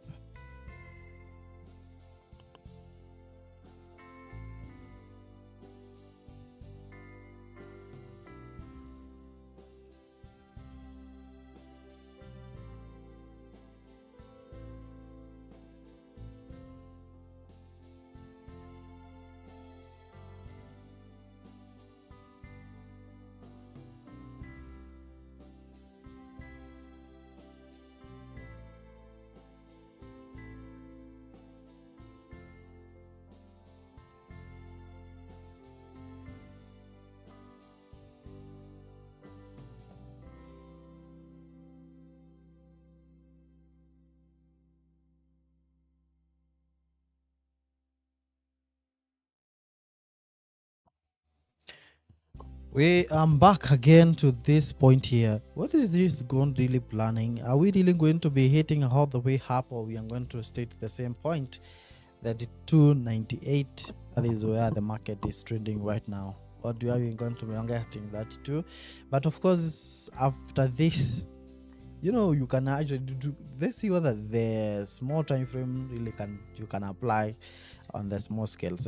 We back again to this point here. What is this gold really planning? Are we really going to be hitting all the way up, or we are going to stay at the same point? That 298, that is where the market is trading right now. What do we going to be getting that too? But of course, after this, you can actually do. Let's see whether the small time frame really you can apply on the small scales.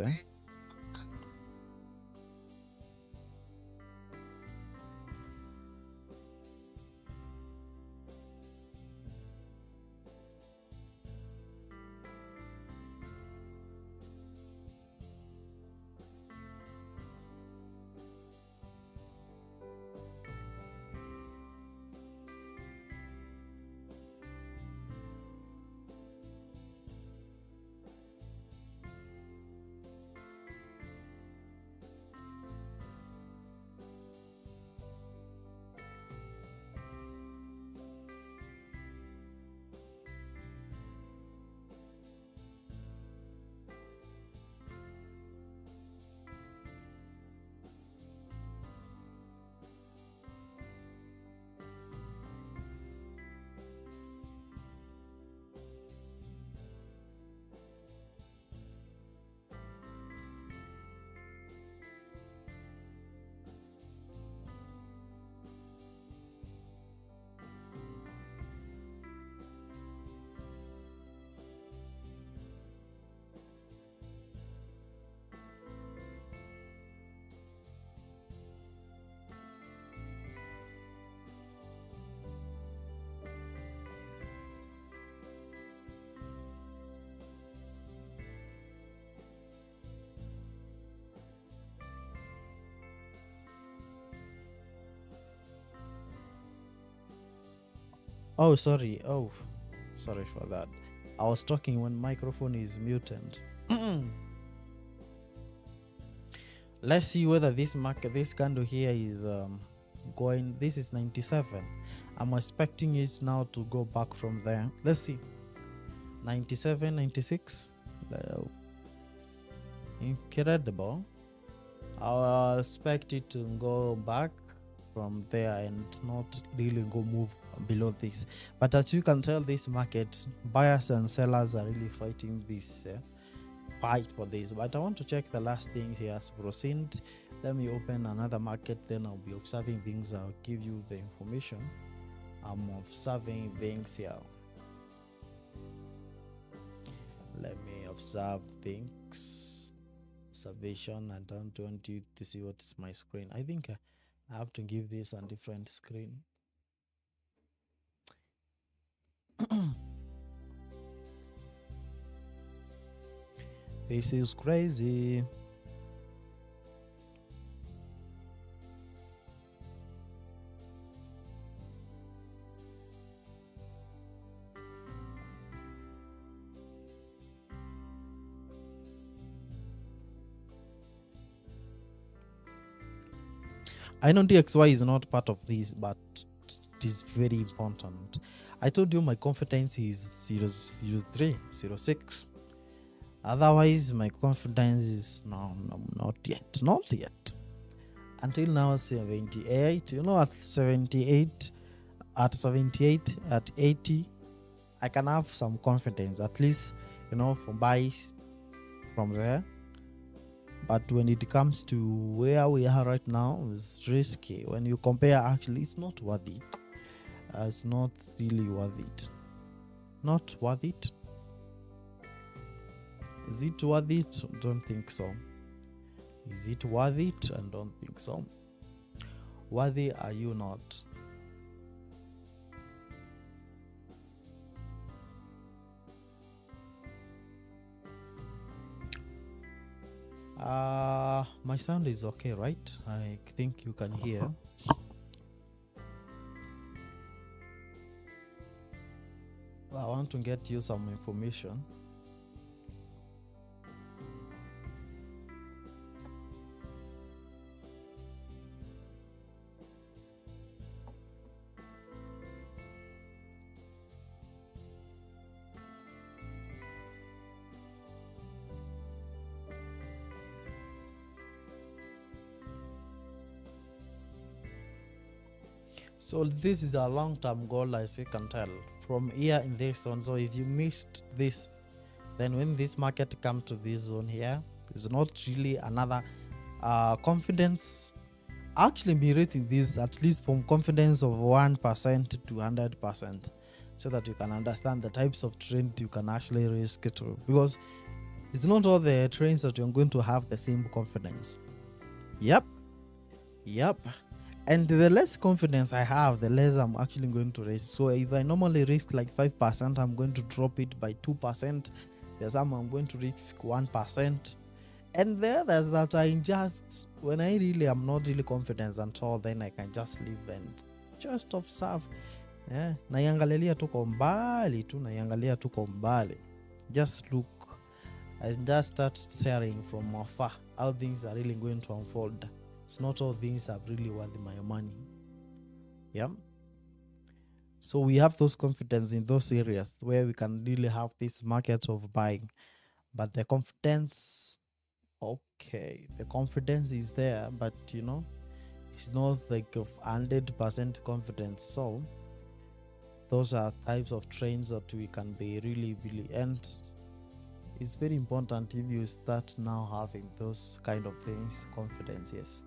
Oh, sorry. Oh, sorry for that. I was talking when microphone is muted. Let's see whether this candle here is going. This is 97. I'm expecting it now to go back from there. Let's see. 97, 96. Incredible. I expect it to go back from there and not really go move below this. But as you can tell, this market, buyers and sellers are really fighting this fight for this. But I want to check the last thing here as proceed. Let me open another market, then I'll be observing things. I'll give you the information. I'm observing things here. Let me observe things. Observation. I don't want you to see what is my screen. I think I have to give this a different screen. This is crazy. I know DXY is not part of this, but it is very important. I told you my confidence is 003, 06. Otherwise, my confidence is no, not yet. Until now, 78. You know, at 78, at 80, I can have some confidence, at least, you know, for buys from there. But when it comes to where we are right now, it's risky. When you compare, actually, it's not worth it. It's not really worth it. Not worth it. Is it worth it? Don't think so. Is it worth it? I don't think so. Worthy are you not? My sound is okay, right? I think you can hear. I want to get you some information. So this is a long-term goal, as you can tell from here in this zone. So if you missed this, then when this market comes to this zone here, it's not really another confidence. Actually be rating this at least from confidence of 1% to 100%, so that you can understand the types of trend you can actually risk it to, because it's not all the trends that you're going to have the same confidence. Yep. And the less confidence I have, the less I'm actually going to risk. So if I normally risk like 5%, I'm going to drop it by 2%. There's some I'm going to risk 1%. And the others that I just, when I really am not really confident at all, then I can just leave and just observe. Yeah. Naiangalia tuko mbali. Just look and just start staring from afar how things are really going to unfold. It's not all things are really worth my money. Yeah. So we have those confidence in those areas where we can really have this market of buying. But the confidence, okay, the confidence is there, but you know, it's not like of 100% confidence. So those are types of trends that we can be really, and it's very important if you start now having those kind of things, confidence, yes.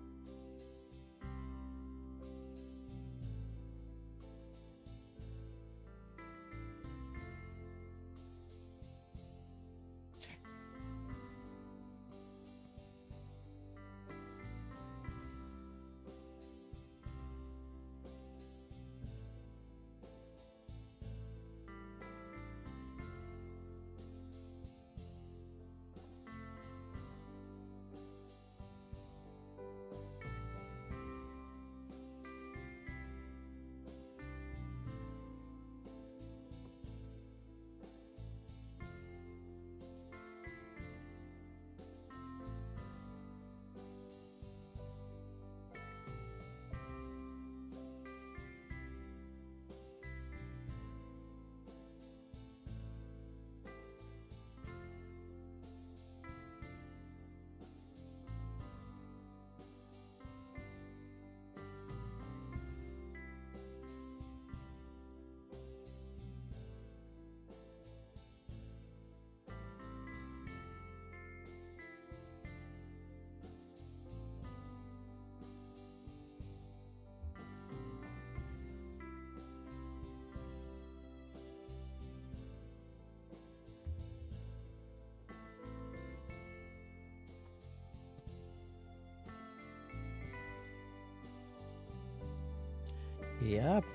Yep.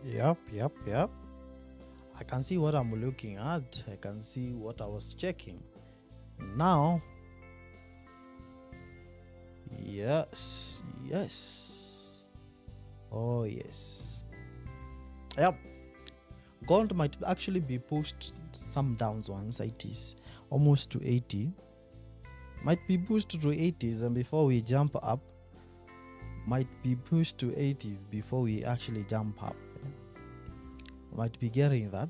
Yep. I can see what I'm looking at. I can see what I was checking. Now, yes. Oh, yes. Yep. Gold might actually be pushed some downs once it is almost to 80. Might be pushed to 80s, and before we jump up, might be pushed to 80s before we actually jump up. Might be getting that.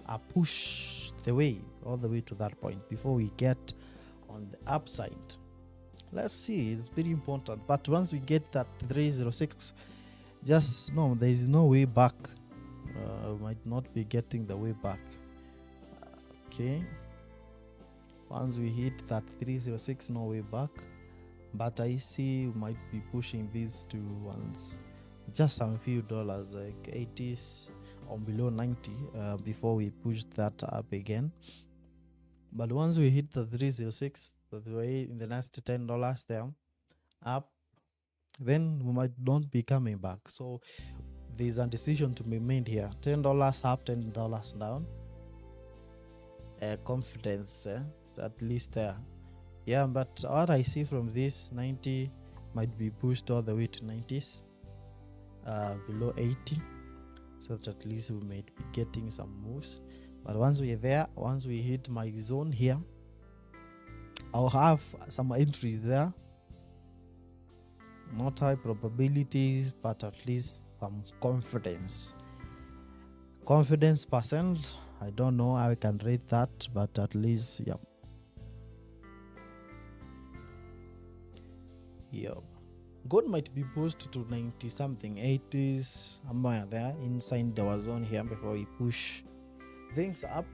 A push the way all the way to that point before we get on the upside. Let's see, it's very important. But once we get that 306, just no, there is no way back. Might not be getting the way back. Okay. Once we hit that 306, no way back. But I see we might be pushing these two ones just some few dollars, like 80s or below 90, before we push that up again. But once we hit the 306, that way in the next $10 there up, then we might not be coming back. So there's a decision to be made here. $10 up, $10 down. Confidence, at least there. Yeah, but what I see from this 90 might be pushed all the way to 90s, below 80, so that at least we might be getting some moves. But once we're there, once we hit my zone here, I'll have some entries there. Not high probabilities, but at least some confidence. Confidence percent, I don't know how I can rate that, but at least, yeah. Yep. Gold might be pushed to 90 something, 80s, somewhere there inside our zone here before we push things up.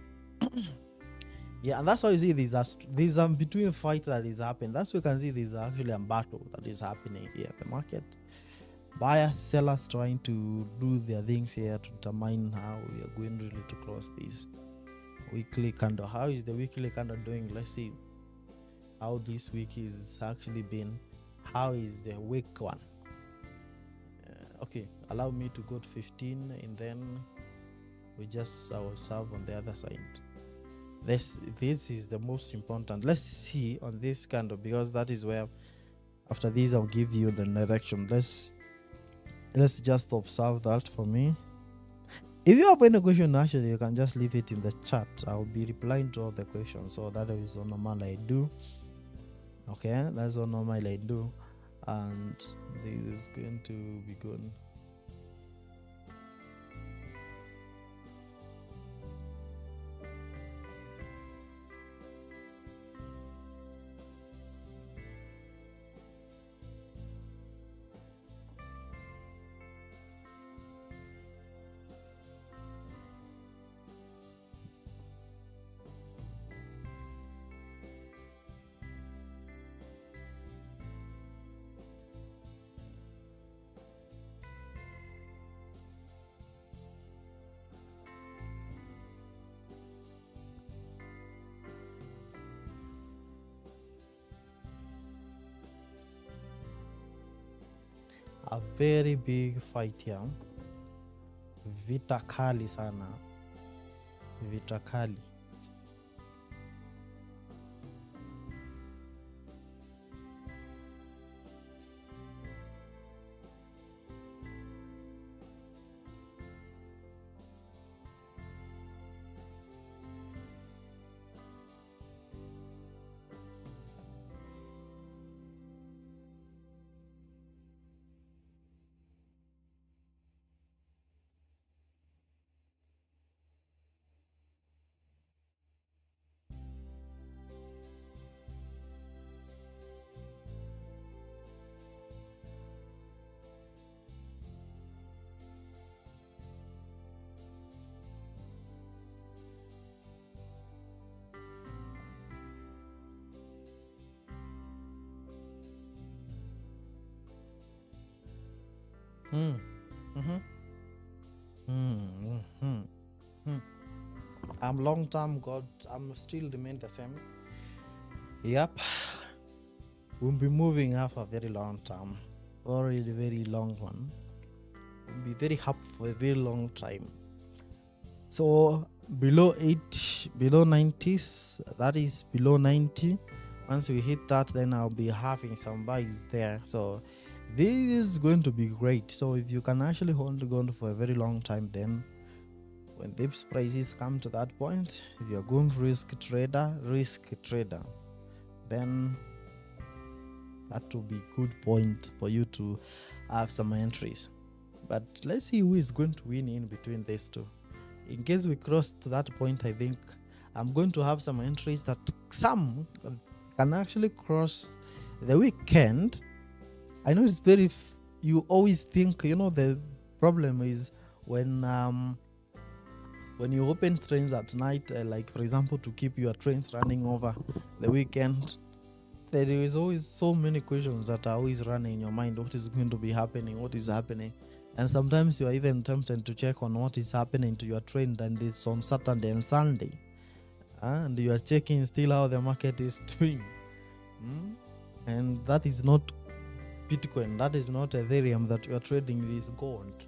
Yeah, and that's why you see there's a between fight that is happening. That's why you can see there's actually a battle that is happening here. The market, buyers, sellers trying to do their things here to determine how we are going really to close this weekly candle. How is the weekly candle doing? Let's see how this week is actually been. How is the week one? Okay, allow me to go to 15, and then we just serve on the other side. This is the most important. Let's see on this candle, because that is where after this I'll give you the direction. Let's just observe that for me. If you have any question, actually you can just leave it in the chat. I'll be replying to all the questions. So that is what normally I do. Okay, that's what normally I do, and this is going to be good. A very big fight here. Vita kali sana. Vita kali. I'm long term God. I'm still remain the same. Yep. We'll be moving off a very long term. or a very long one. It'll be very up for a very long time. So below 90s, that is below 90. Once we hit that, then I'll be having some buys there. So this is going to be great. So if you can actually hold on for a very long time, then when these prices come to that point, if you're going risk trader, then that will be good point for you to have some entries. But let's see who is going to win in between these two. In case we cross to that point, I think I'm going to have some entries that some can actually cross the weekend. I know it's very you always think, the problem is when you open trains at night, like for example, to keep your trains running over the weekend, there is always so many questions that are always running in your mind. What is going to be happening? What is happening? And sometimes you are even tempted to check on what is happening to your trend, and it's on Saturday and Sunday. And you are checking still how the market is doing. And that is not Bitcoin. That is not Ethereum that you are trading. It is gold.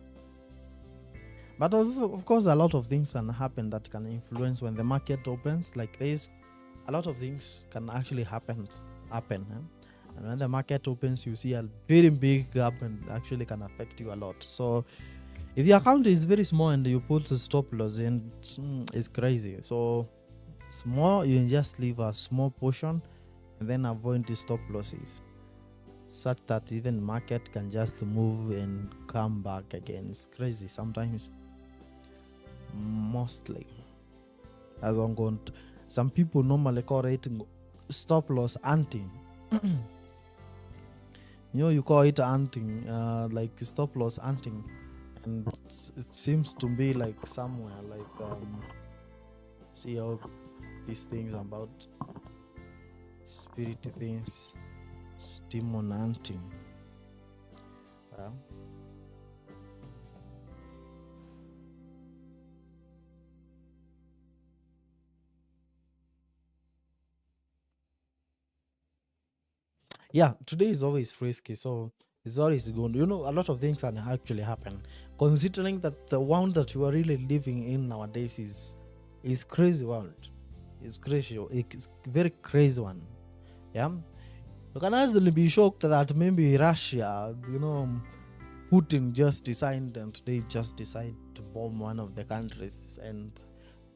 But of course, a lot of things can happen that can influence when the market opens like this. A lot of things can actually happen. And when the market opens, you see a very big gap and actually can affect you a lot. So if your account is very small and you put the stop loss in, it's crazy. So small, you just leave a small portion and then avoid the stop losses, such that even market can just move and come back again. It's crazy sometimes. Mostly, as I'm going to, some people normally call it stop loss hunting. You call it hunting, like stop loss hunting, and it seems to be like somewhere like see how these things about spirit things, demon hunting. Yeah, today is always risky, so it's always good. A lot of things can actually happen. Considering that the world that you are really living in nowadays is crazy world. It's crazy. It's very crazy one. Yeah, you can actually be shocked that maybe Russia, Putin just decided and they just decide to bomb one of the countries, and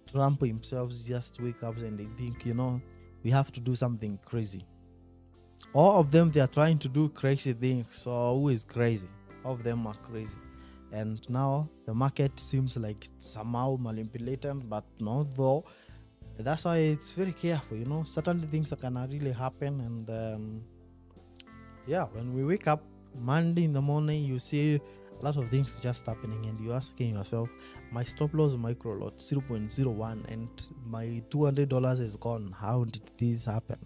Trump himself just wake up and they think, we have to do something crazy. All of them, they are trying to do crazy things. So who is crazy? All of them are crazy. And now the market seems like it's somehow manipulated, but not though. That's why it's very careful, certain things can really happen. And when we wake up Monday in the morning, you see a lot of things just happening, and you're asking yourself, my stop loss micro lot 0.01 and my $200 is gone. How did this happen?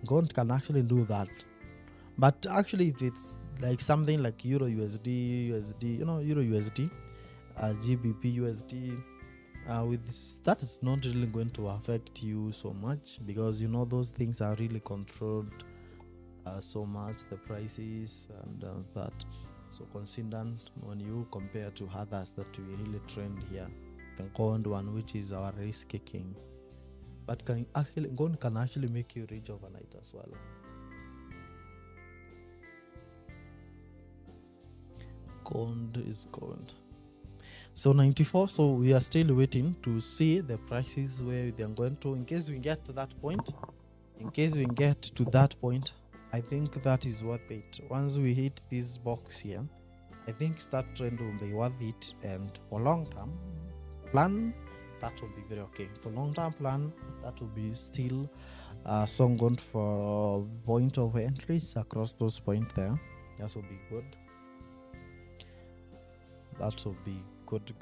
God can actually do that. But actually, if it's like something like Euro USD, Euro USD, GBP USD, with this, that is not really going to affect you so much, because those things are really controlled so much, the prices and that. So consider when you compare to others that we really trend here, the gold one, which is our risk king. But gold can actually make you rich overnight as well. Gold is gold. So 94. So we are still waiting to see the prices where they are going to. In case we get to that point, I think that is worth it. Once we hit this box here, I think that trend will be worth it. And for long-term plan, that will be very okay. For long-term plan, that will be still so good for point of entries across those points there. That will be good. That will be good.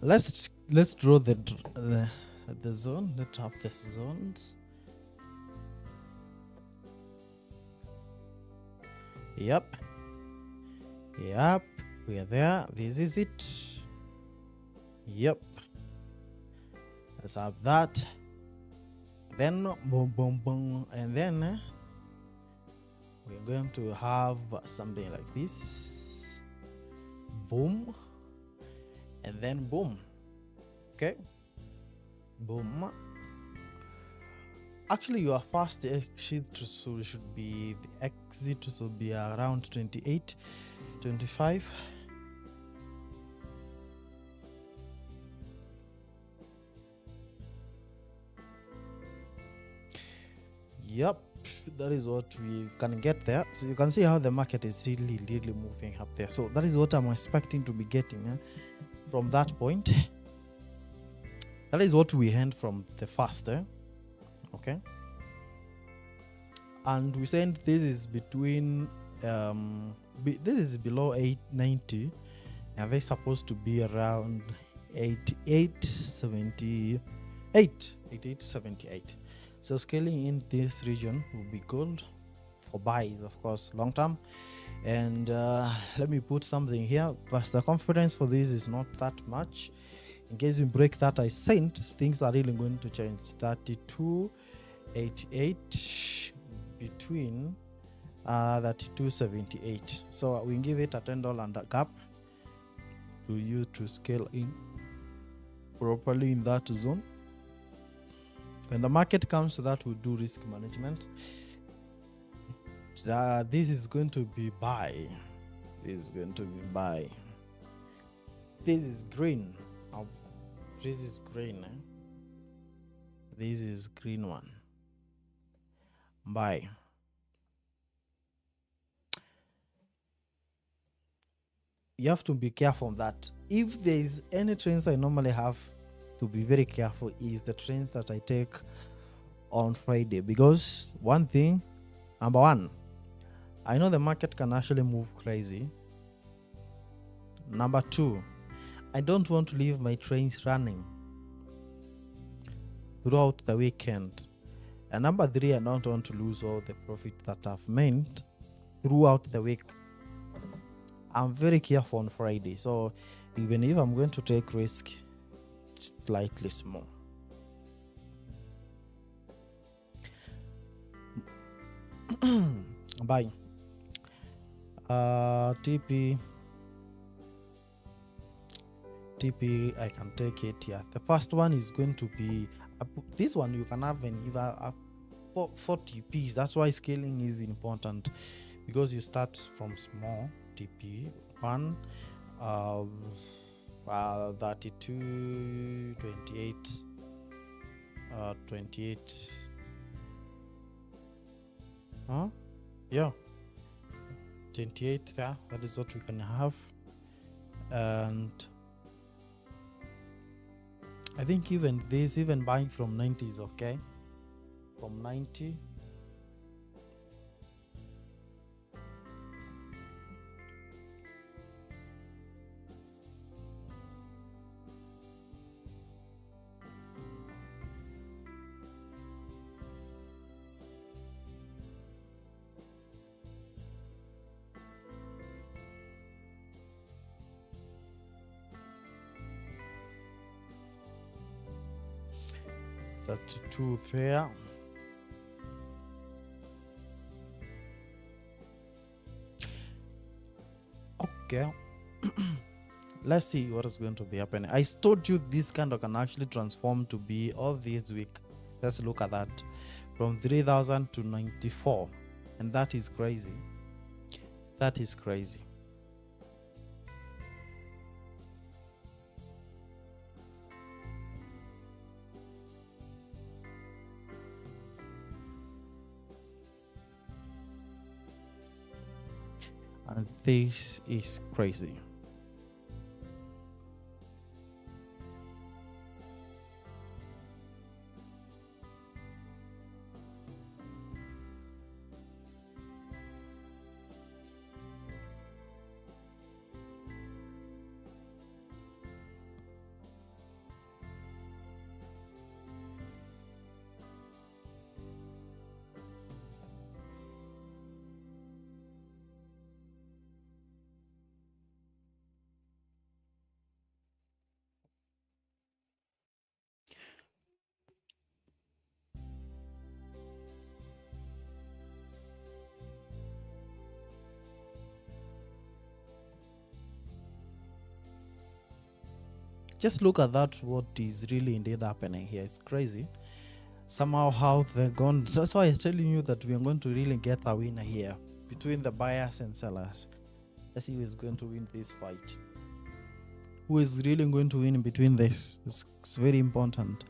let's draw the zone. Let's have the zones. Yep, we are there. This is it. Yep, let's have that. Then boom boom boom, and then we're going to have something like this. Boom, and then boom. Okay, boom. Actually, your first exit should be, the exit should be around 28, 25. Yep, that is what we can get there. So you can see how the market is really moving up there. So that is what I'm expecting to be getting from that point. That is what we earned from the first. Okay, and we said this is between this is below 890, and they're supposed to be around 8878. So scaling in this region will be good for buys, of course, long term. And let me put something here, but the confidence for this is not that much. In case you break that I sent, things are really going to change. 3288 between 3278. So we give it a $10 gap to you to scale in properly in that zone. When the market comes to that, we do risk management. This is going to be buy. This is going to be buy. This is green. This is green. This is green one. Buy. You have to be careful on that. If there is any trends I normally have to be very careful is the trends that I take on Friday, because one thing, number one, I know the market can actually move crazy. Number two, I don't want to leave my trains running throughout the weekend. And number three, I don't want to lose all the profit that I've made throughout the week. I'm very careful on Friday, so even if I'm going to take risk, slightly small. Buy. TP I can take it here. The first one is going to be this one. You can have an either 40 Ps. That's why scaling is important, because you start from small. TP 1 32 28 28 yeah, 28 there. That is what we can have. And I think even buying from 90 is okay. From 90, $32 there. Okay. Let's see what is going to be happening. I told you this candle can actually transform to be all this week. Let's look at that. From 3,000 to 94. And that is crazy. That is crazy. And this is crazy. just look at that, what is really indeed happening here. It's crazy somehow how they're gone. That's why I was telling you that we are going to really get a winner here between the buyers and sellers. Let's see who is going to win this fight. Who is really going to win in between this? It's very important.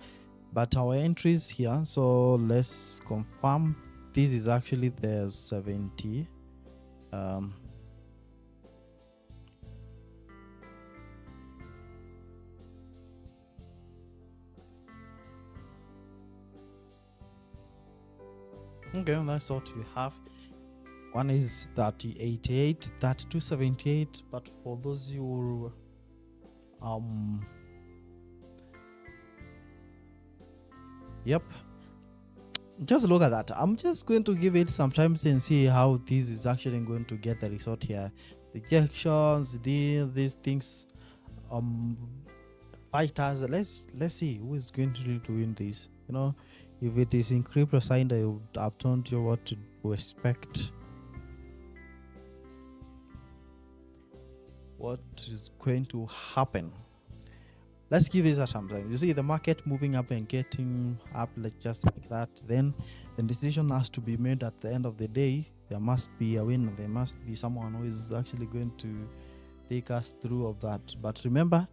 But our entries here, so let's confirm this is actually the 70. Okay, that's what we have. One is 3088, 3278, but for those who yep, just look at that. I'm just going to give it some time and see how this is actually going to get the result here. The injections, these things, fighters. Let's see who is going to win this. You know, if it is in crypto side, I would have told you what to expect. What is going to happen? Let's give it some time. You see the market moving up and getting up like just like that. Then the decision has to be made at the end of the day. There must be a winner. There must be someone who is actually going to take us through of that. But remember,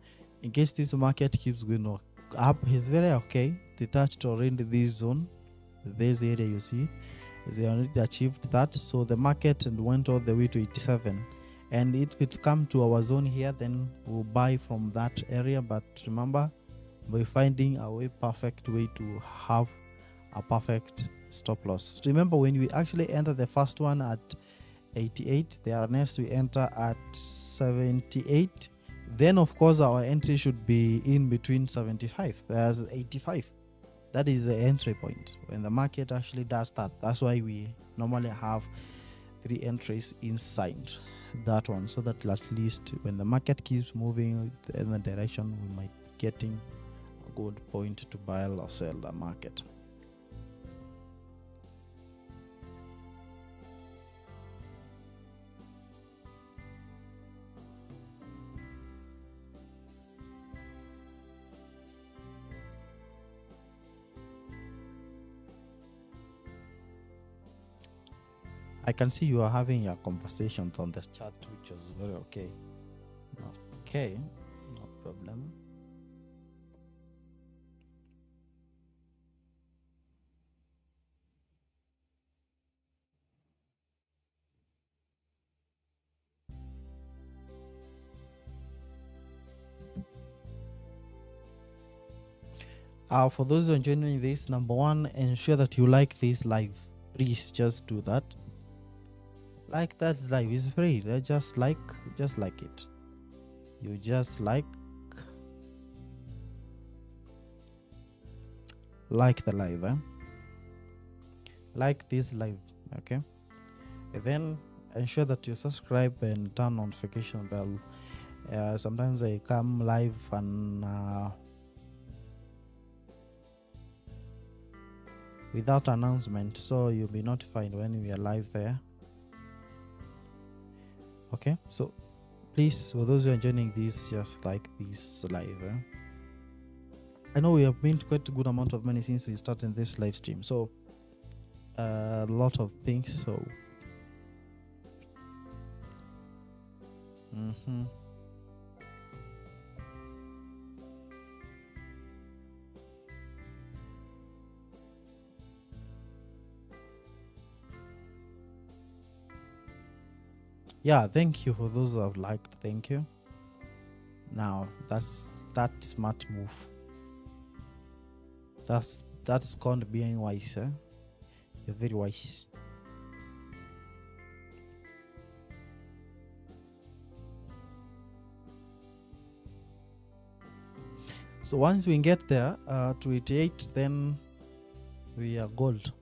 in case this market keeps going up, it's very okay. They touched already this zone, this area you see. They already achieved that. So the market went all the way to 87. And it will come to our zone here, then we'll buy from that area. But remember, by finding a way perfect way to have a perfect stop loss. So remember, when we actually enter the first one at 88, the next we enter at 78. Then of course our entry should be in between 75 as 85. That is the entry point when the market actually does that. That's why we normally have 3 entries inside that one, so that at least when the market keeps moving in the direction, we might be getting a good point to buy or sell the market. I can see you are having your conversations on the chat, which is very okay. Okay, no problem. For those who are joining this, number one, ensure that you like this live. Please just do that. Like that's live, is free. Just like it. You just like the live, like this live, okay? And then ensure that you subscribe and turn notification bell. Sometimes I come live and without announcement, so you'll be notified when we are live there. Okay, so please, for those who are joining this, just like this live. I know we have made quite a good amount of money since we started this live stream, so a lot of things. So yeah, thank you for those who have liked. Thank you. Now that's that smart move. That's called being wise. You're very wise. So once we get there to 88, then we are gold.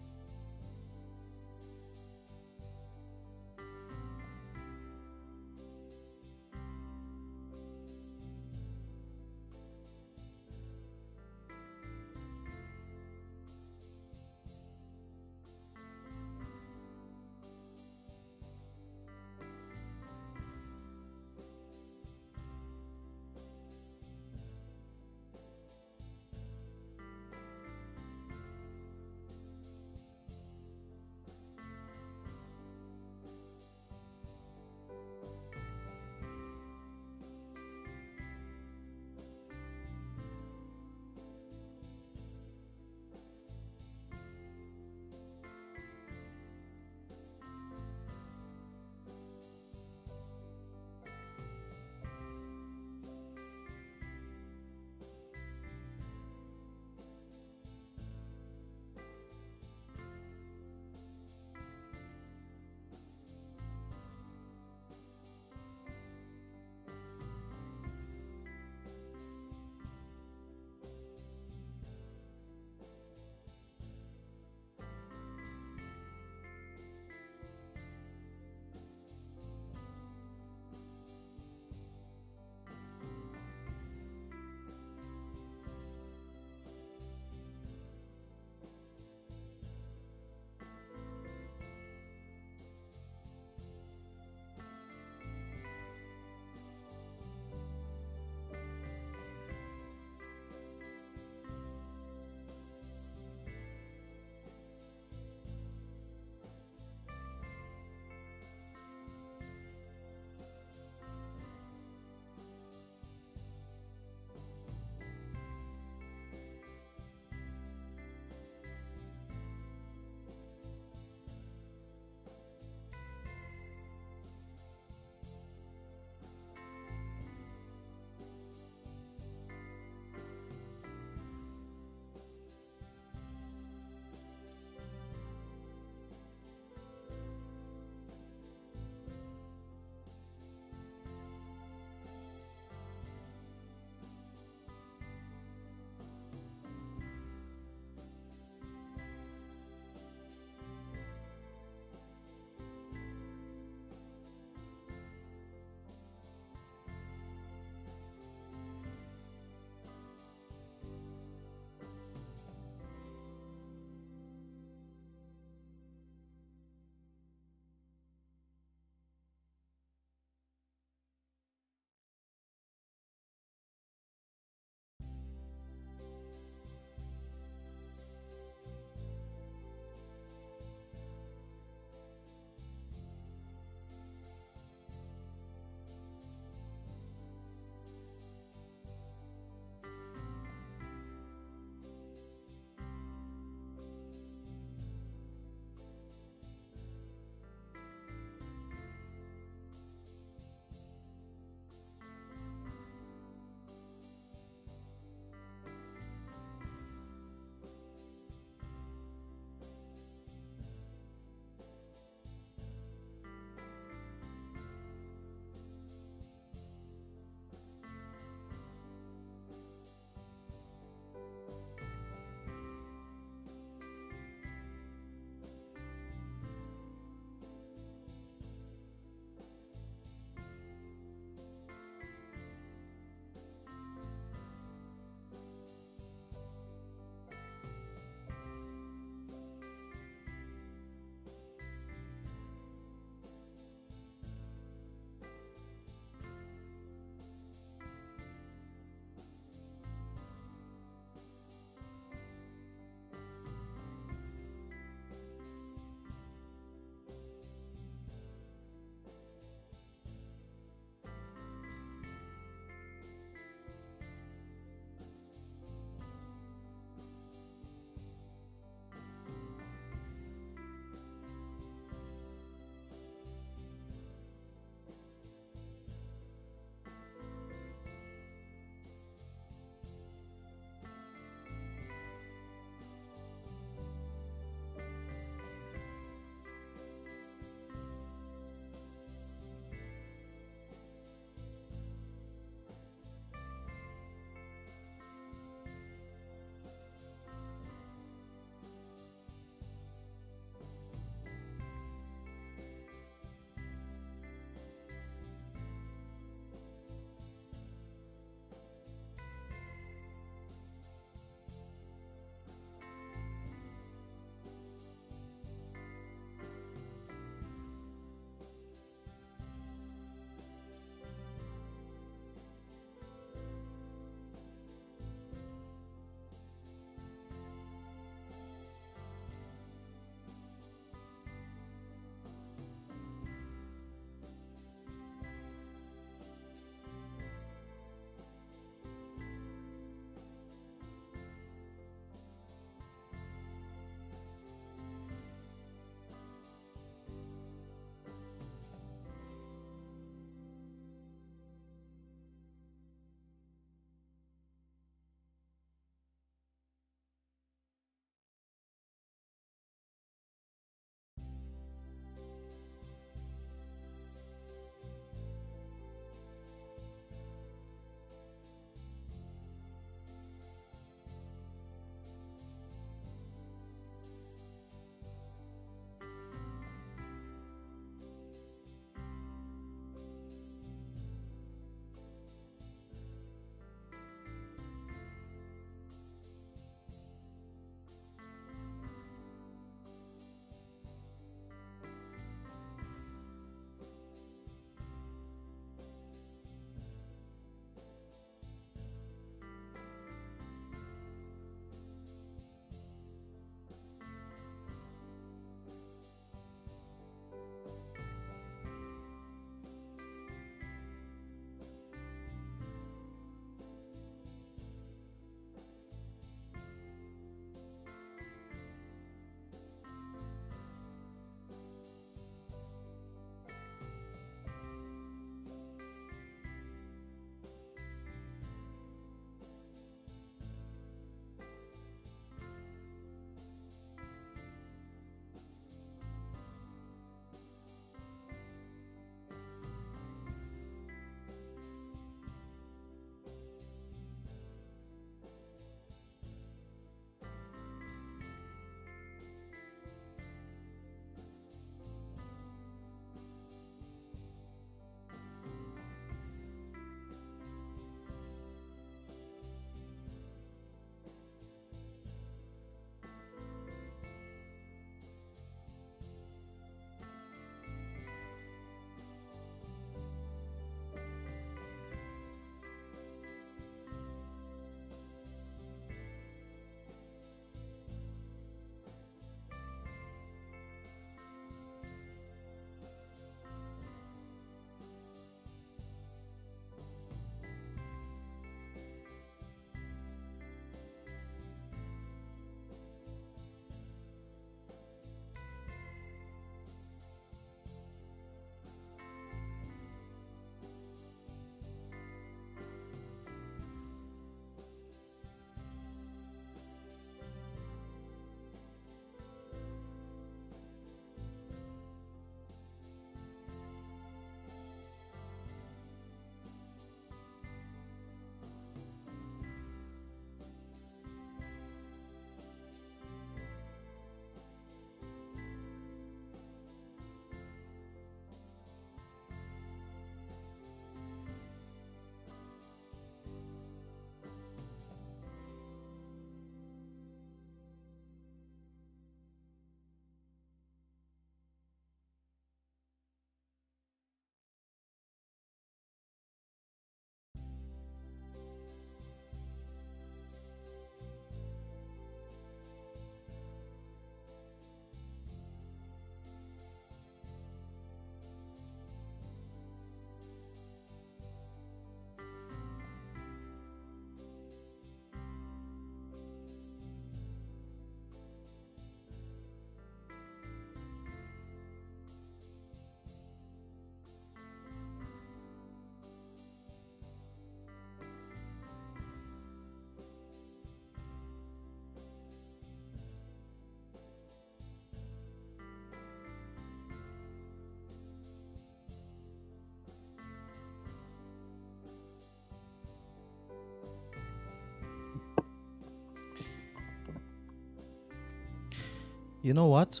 You know what?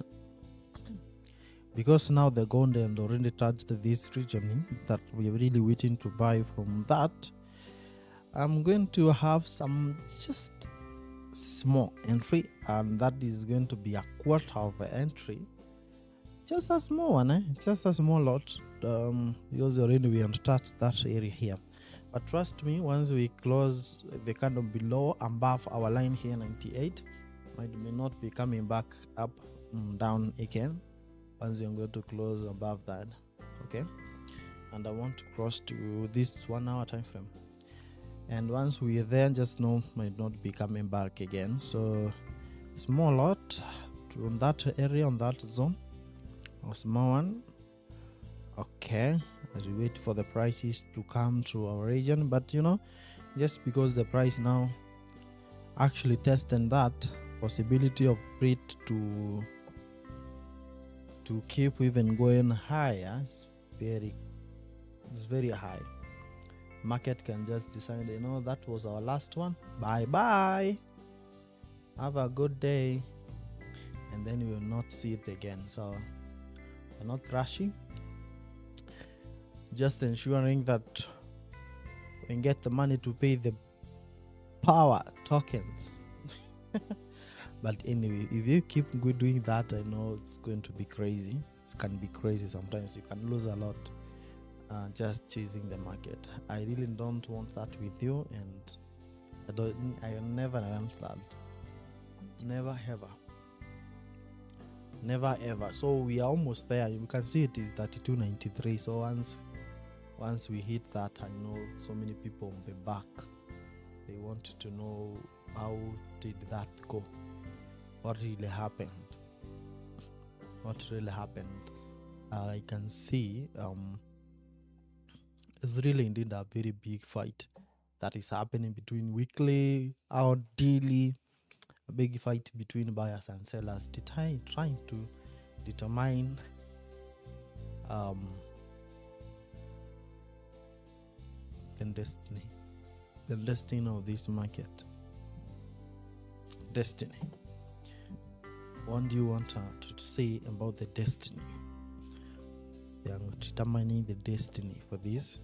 Because now the gold and already touched this region that we are really waiting to buy from that, I'm going to have some just small entry, and that is going to be a quarter of an entry. Just a small one, just a small lot, because already we have touched that area here. But trust me, once we close the candle below above our line here 98, it may not be coming back up down again once you're going to close above that. Okay, and I want to cross to this 1 hour time frame, and once we are there, just know might not be coming back again. So small lot on that area, on that zone, a small one. Okay, as we wait for the prices to come to our region. But you know, just because the price now actually testing that possibility of it to keep even going higher, it's very high. Market can just decide, you know, that was our last one, bye bye, have a good day, and then we will not see it again. So we're not rushing, just ensuring that we can get the money to pay the power tokens. But anyway, if you keep doing that, I know it's going to be crazy. It can be crazy sometimes. You can lose a lot just chasing the market. I really don't want that with you, and I never want that. Never ever. So we are almost there. You can see it is 32.93. So once we hit that, I know so many people will be back. They wanted to know how did that go, what really happened. I can see it's really indeed a very big fight that is happening between weekly or daily, a big fight between buyers and sellers, trying to determine the destiny of this market. Destiny. What do you want to say about the destiny? They are determining the destiny for this.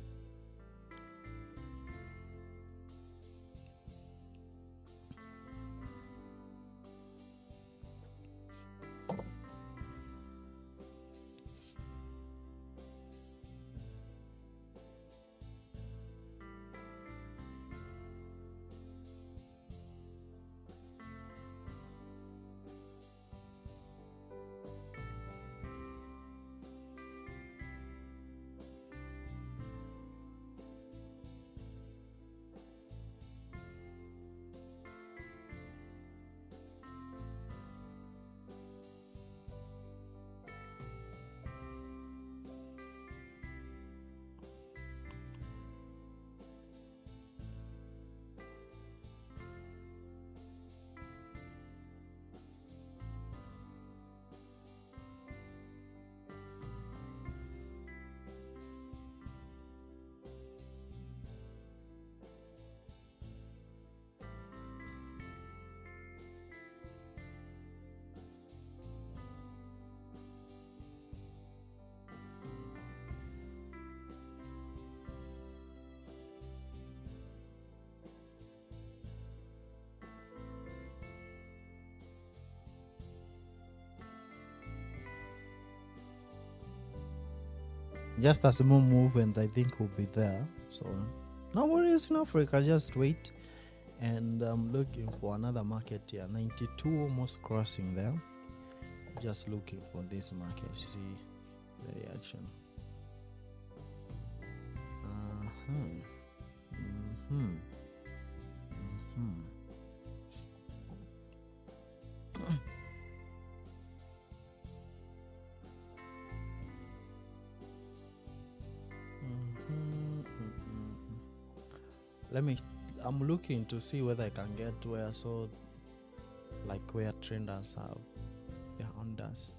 Just a small move, and I think we'll be there. So no worries in Africa, just wait. And I'm looking for another market here, 92, almost crossing there. Just looking for this market, see the reaction. I'm looking to see whether I can get where where traders have their unders.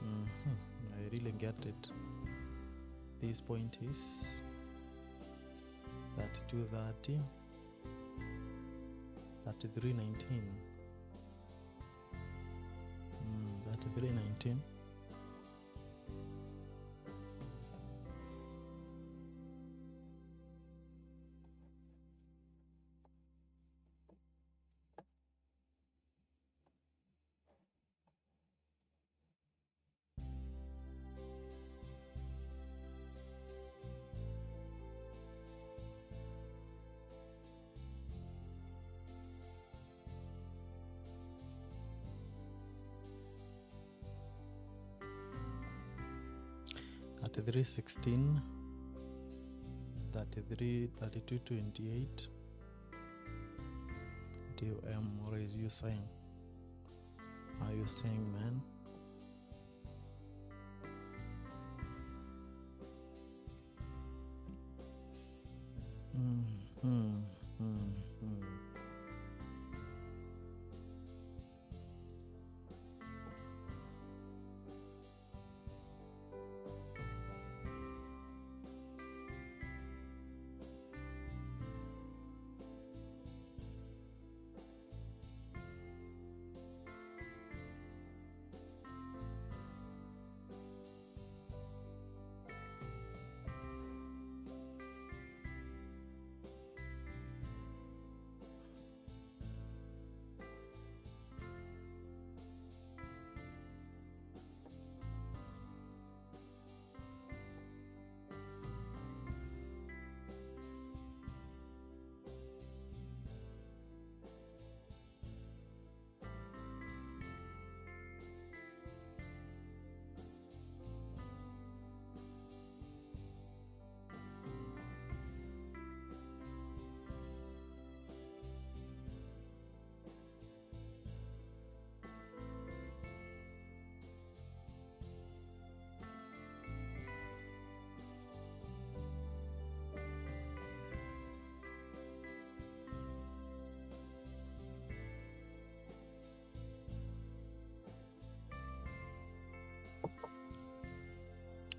I really get it. This point is 32.30, 33.19. 33.19. At 3.16, 32.28. What is you saying? Are you saying, man?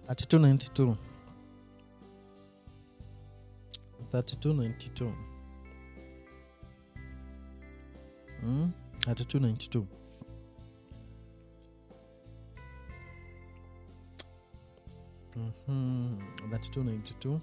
At 292. 32.92. At 292. That's 292.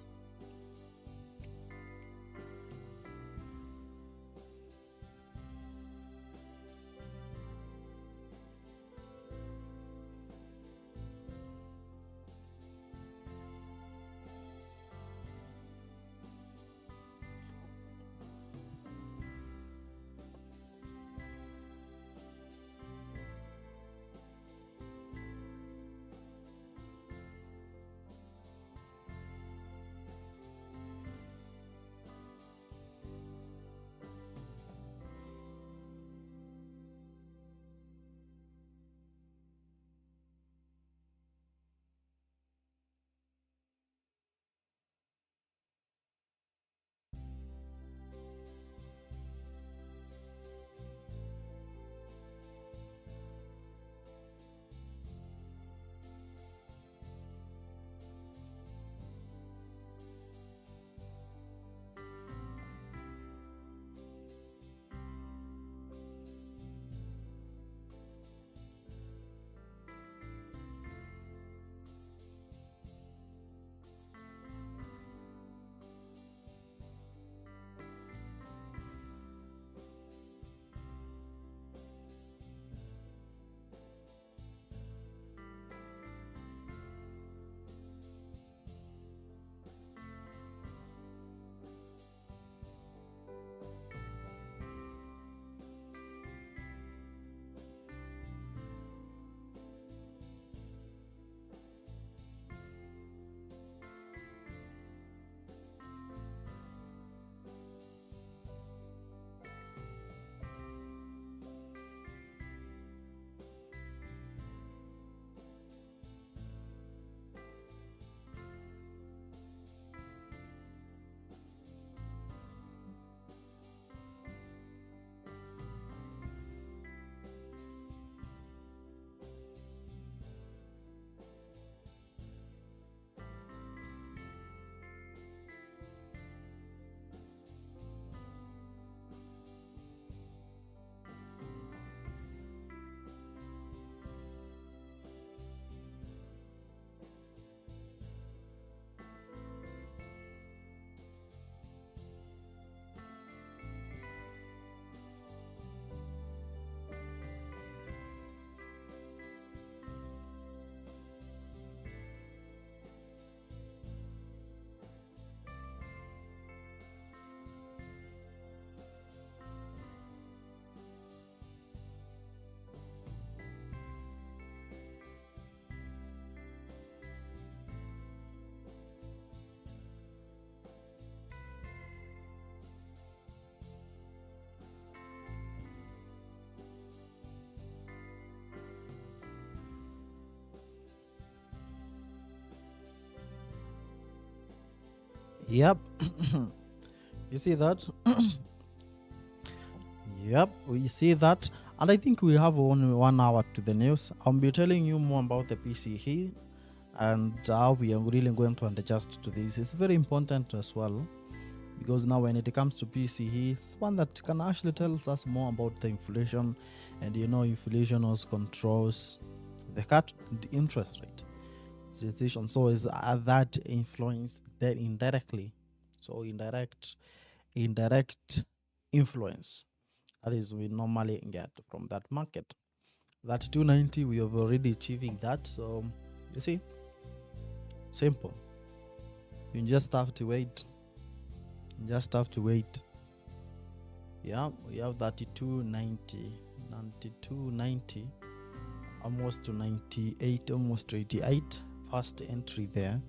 Yep. You see that? Yep, we see that. And I think we have only 1 hour to the news. I'll be telling you more about the PCE and how we are really going to adjust to this. It's very important as well, because now when it comes to PCE, it's one that can actually tell us more about the inflation. And inflation also controls the interest rate decision. So is that influence that indirectly? So indirect influence, that is we normally get from that market. That 290, we have already achieving that. So you see, simple. You just have to wait. Yeah, we have 9290, almost to 98, almost to 88. First entry there.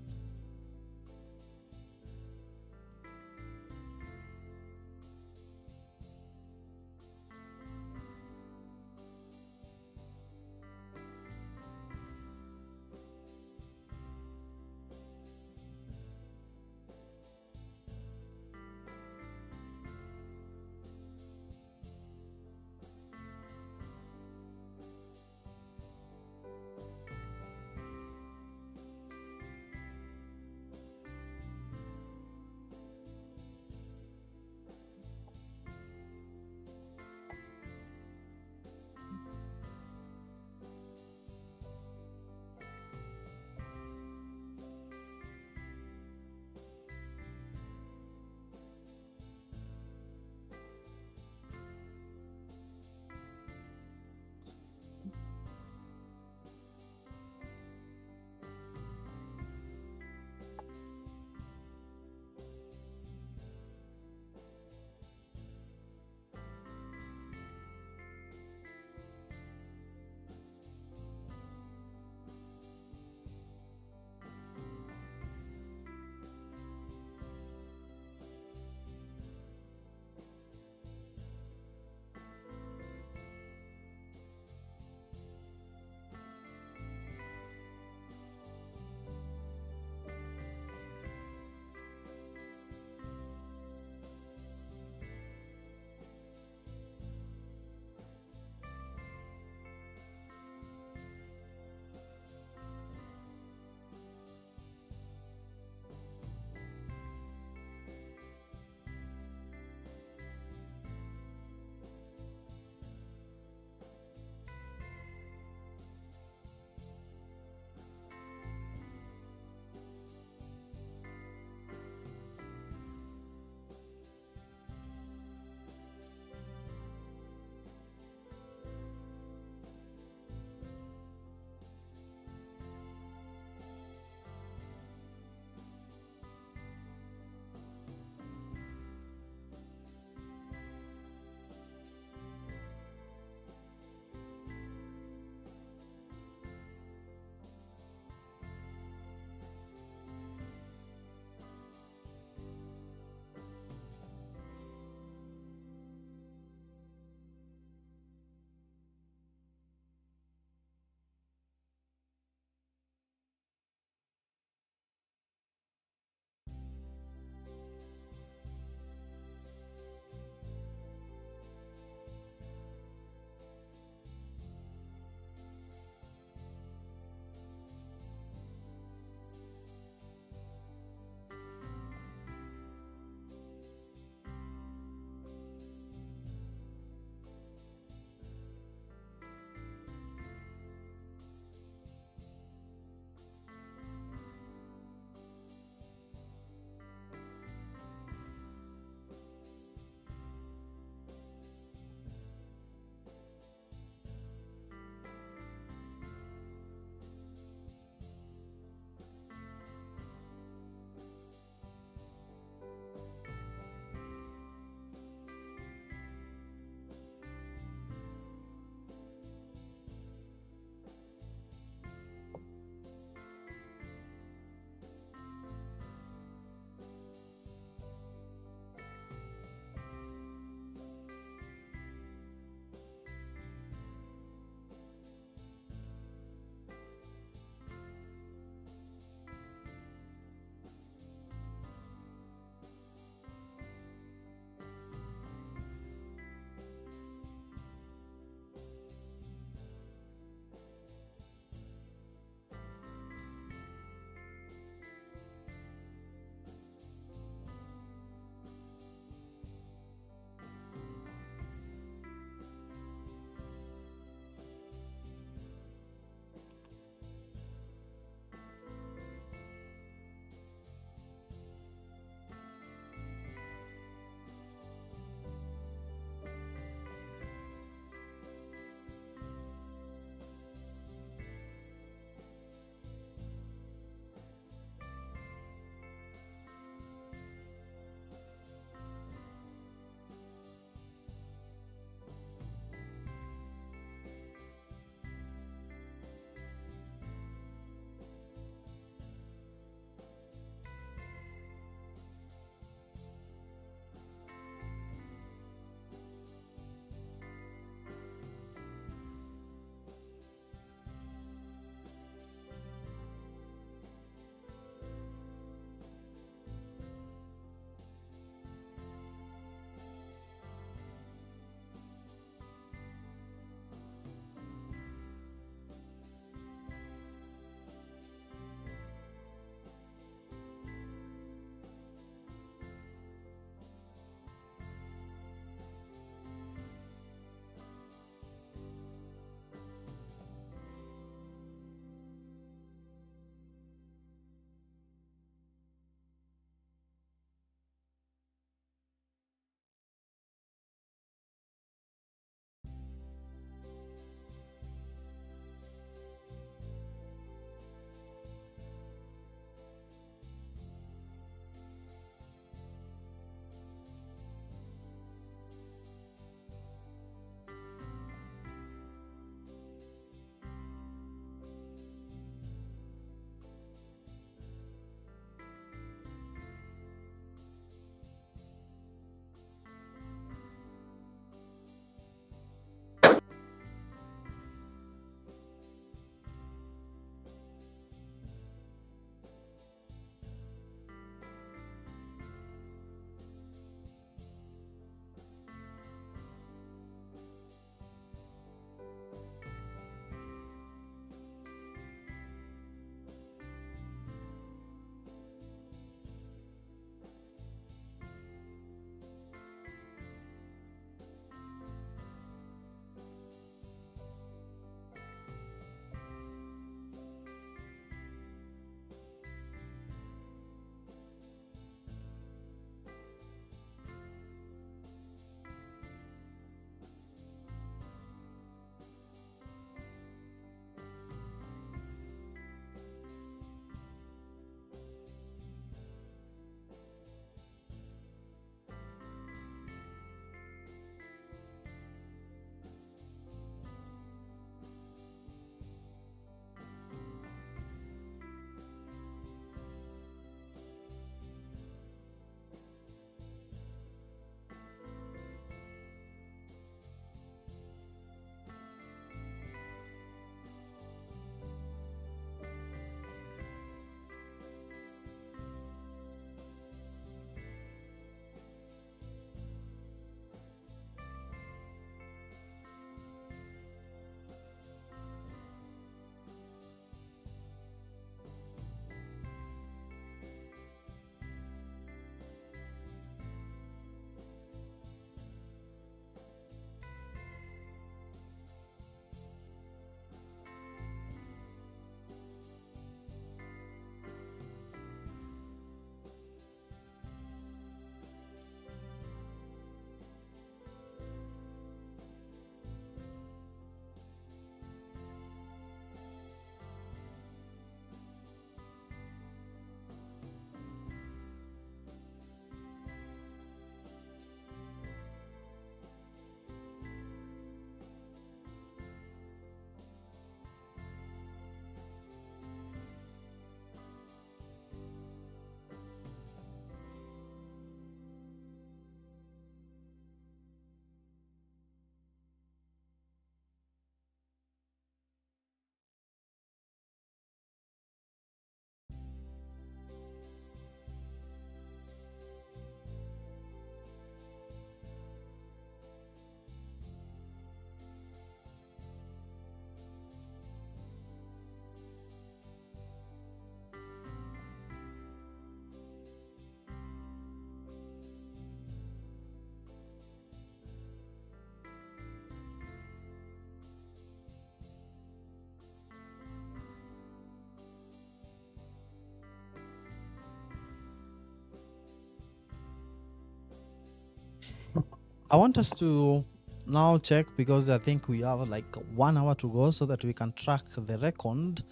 I want us to now check, because I think we have like 1 hour to go, so that we can track the record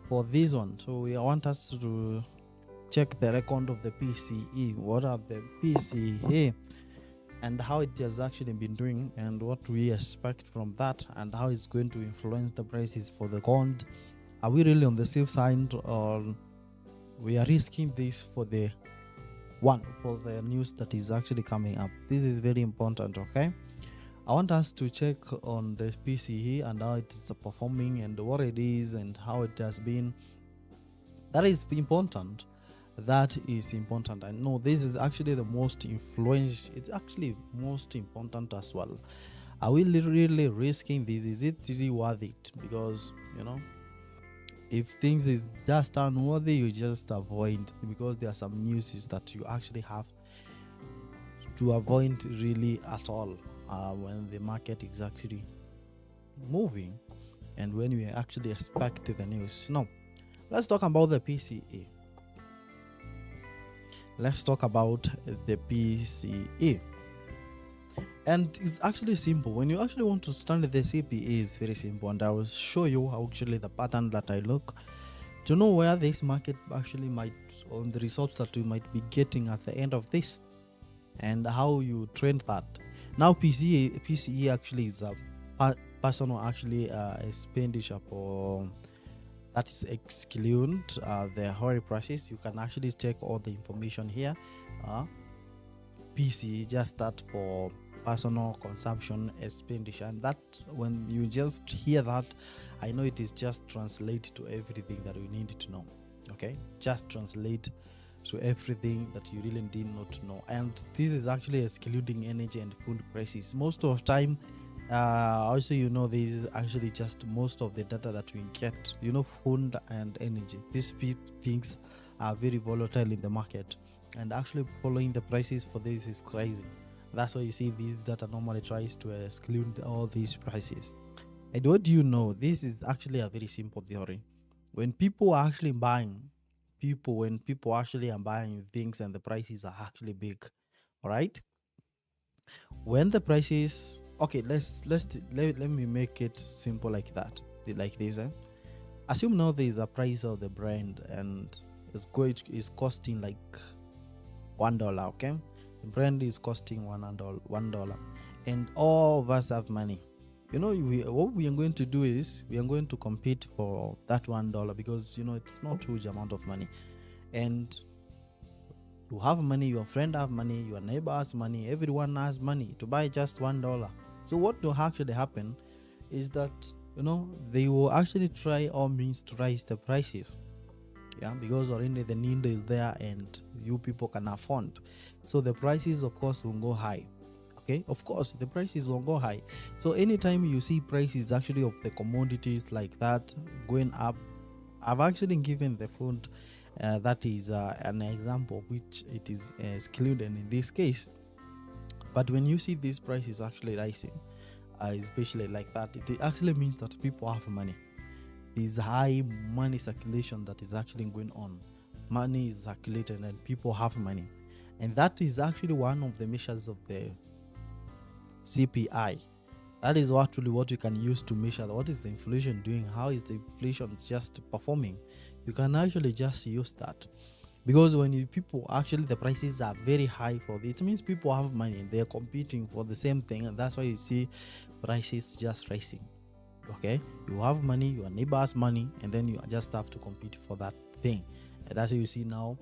for this one. So we want us to check the record of the PCE. What are the PCE and how it has actually been doing, and what we expect from that, and how it's going to influence the prices for the gold. Are we really on the safe side, or we are risking this for the news that is actually coming up? This is very important. Okay, I want us to check on the PCE and how it is performing, and what it is, and how it has been. That is important. That is important. I know this is actually the most influential. It's actually most important as well. Are we really risking this? Is it really worth it? Because if things is just unworthy, you just avoid, because there are some news that you actually have to avoid really at all when the market is actually moving, and when we actually expect the news. Now, let's talk about the PCE. Let's talk about the PCE. And it's actually simple. When you actually want to study the CPE, it's very simple, and I will show you how actually the pattern that I look to know where this market actually might, on the results that we might be getting at the end of this, and how you trend that. Now, PCE actually is a personal actually expenditure for, that is exclude the higher prices. You can actually check all the information here. PCE just that for personal consumption expenditure, and that, when you just hear that, I know it is just translate to everything that we need to know. Okay, just translate to everything that you really did not know. And this is actually excluding energy and food prices. Most of the time, also this is actually just most of the data that we get. Food and energy, these things are very volatile in the market, and actually following the prices for this is crazy. That's why you see this data normally tries to exclude all these prices. And what do you know? This is actually a very simple theory. When people are actually buying, when people actually are buying things and the prices are actually big, all right? When the prices, okay, let me make it simple like that, like this. Assume now there is a price of the brand, and it's costing like $1. Okay, the brand is costing $1, and all of us have money. What we are going to do is we are going to compete for that $1, because it's not a huge amount of money, and you have money, your friend have money, your neighbor has money, everyone has money to buy just $1. So what will actually happen is that they will actually try all means to raise the prices. Yeah, because already the need is there and you people can afford. So the prices, of course, will go high. Okay, of course, the prices will go high. So anytime you see prices actually of the commodities like that going up, I've actually given the food that is an example, which it is excluded in this case. But when you see these prices actually rising, especially like that, it actually means that people have money. There's high money circulation that is actually going on. Money is circulating and people have money, and that is actually one of the measures of the CPI. That is actually what you can use to measure what is the inflation doing, how is the inflation just performing. You can actually just use that, because when people actually the prices are very high for it means people have money, they're competing for the same thing, and that's why you see prices just rising. Okay, you have money, your neighbor has money, and then you just have to compete for that thing. And that's why you see now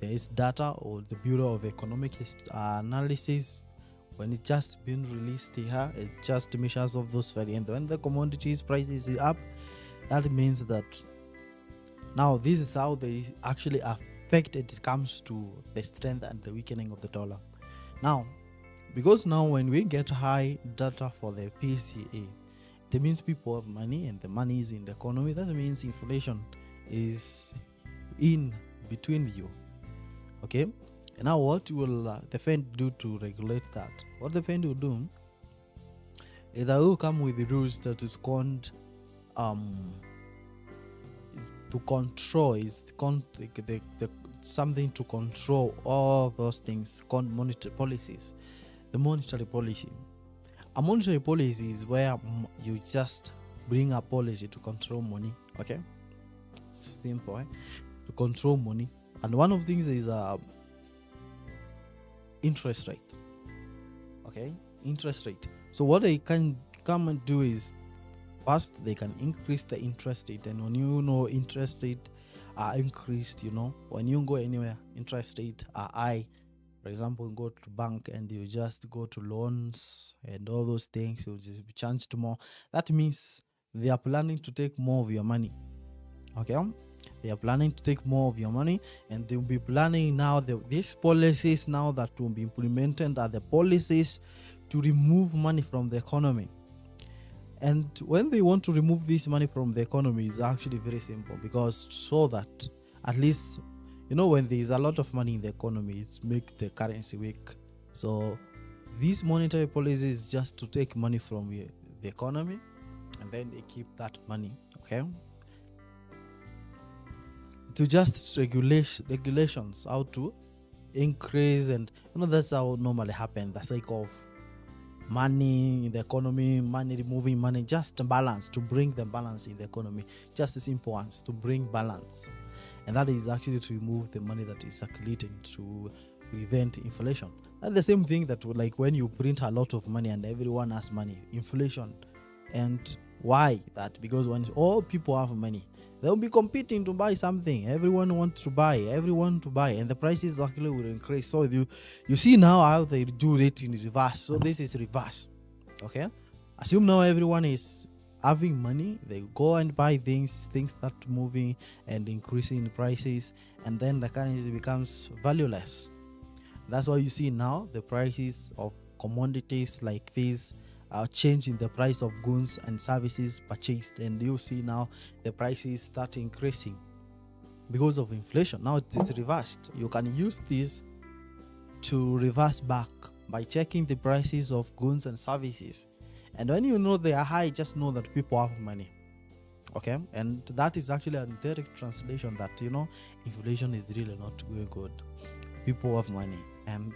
there is data, or the Bureau of Economic Analysis, when it just been released here, it just measures of those value. And when the commodities prices is up, that means that now this is how they actually affect it comes to the strength and the weakening of the dollar. Now, because now when we get high data for the PCE, it means people have money, and the money is in the economy. That means inflation is in between you. Okay, and now what will the Fed do to regulate that? What the Fed will do is they will come with the rules that is called is to control, something to control all those things called monetary policies. the monetary policy. A monetary policy is where you just bring a policy to control money. Okay, it's simple, to control money. And one of the things is interest rate. Okay, interest rate. So what they can come and do is, first they can increase the interest rate. And when you know interest rate are increased, when you go anywhere, interest rate are high. For example, you go to bank and you just go to loans and all those things, you'll just be charged more. That means they are planning to take more of your money. Okay, they are planning to take more of your money, and they'll be planning now these policies now that will be implemented are the policies to remove money from the economy. And when they want to remove this money from the economy, it's actually very simple, because so that at least, when there is a lot of money in the economy, it's make the currency weak. So this monetary policy is just to take money from the economy, and then they keep that money, okay, to just regulations how to increase. And that's how it normally happens, the cycle of money in the economy, money removing money, just balance, to bring the balance in the economy. Just a simple ones, to bring balance. And that is actually to remove the money that is circulating to prevent inflation. That's the same thing that, like, when you print a lot of money and everyone has money, inflation. And why that? Because when all people have money, they'll be competing to buy something. Everyone wants to buy, and the prices actually will increase. So you see now how they do it in reverse. So this is reverse. Okay, assume now everyone is having money, they go and buy things start moving and increasing in prices, and then the currency becomes valueless. That's why you see now the prices of commodities like this change in the price of goods and services purchased, and you see now the prices start increasing because of inflation. Now it is reversed. You can use this to reverse back by checking the prices of goods and services, and when you know they are high, just know that people have money. Okay, and that is actually a direct translation that inflation is really not going good. People have money and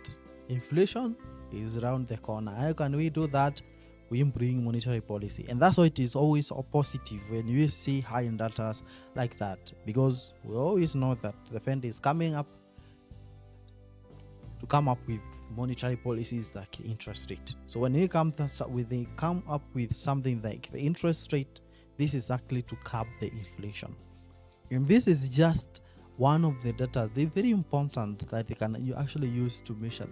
inflation is around the corner. How can we do that? We bring monetary policy, and that's why it is always a positive when you see high data like that, because we always know that the Fed is coming up to come up with monetary policies like interest rate. So when they come up with something like the interest rate, this is actually to curb the inflation. And this is just one of the data, they're very important, that you actually use to measure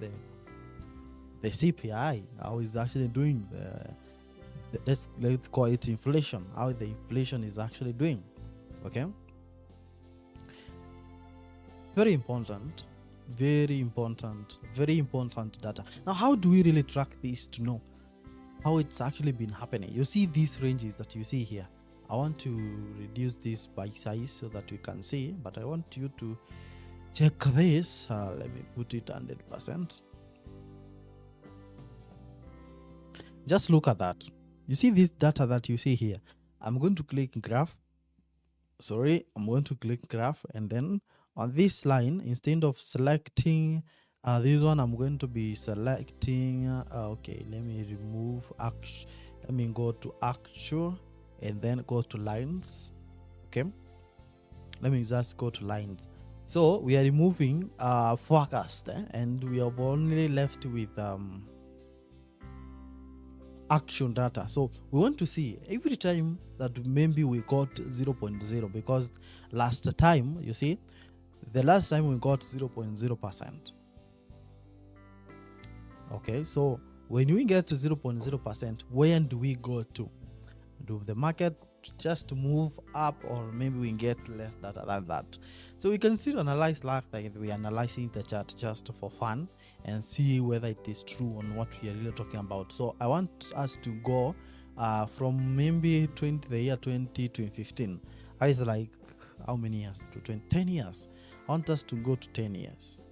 the CPI, how is actually doing, let's call it inflation, how the inflation is actually doing. Okay, very important data. Now, how do we really track this to know how it's actually been happening? You see these ranges that you see here. I want to reduce this by size so that we can see, but I want you to check this. Let me put it 100%. Just look at that. You see this data that you see here. I'm going to click graph. I'm going to click graph, and then on this line, instead of selecting this one, I'm going to be selecting okay, let me remove let me go to actual and then go to lines. Okay, let me just go to lines. So we are removing forecast, and we are only left with action data. So we want to see every time that maybe we got 0.0, because last time, you see, the last time we got 0.0%. Okay, so when we get to 0.0%, where do we go to? Do the market just move up, or maybe we get less data than that? So we can still analyze like we are analyzing the chart just for fun and see whether it is true on what we are really talking about. So I want us to go from maybe the year 20 to 15. That is like how many years? To 10 years. I want us to go to 10 years.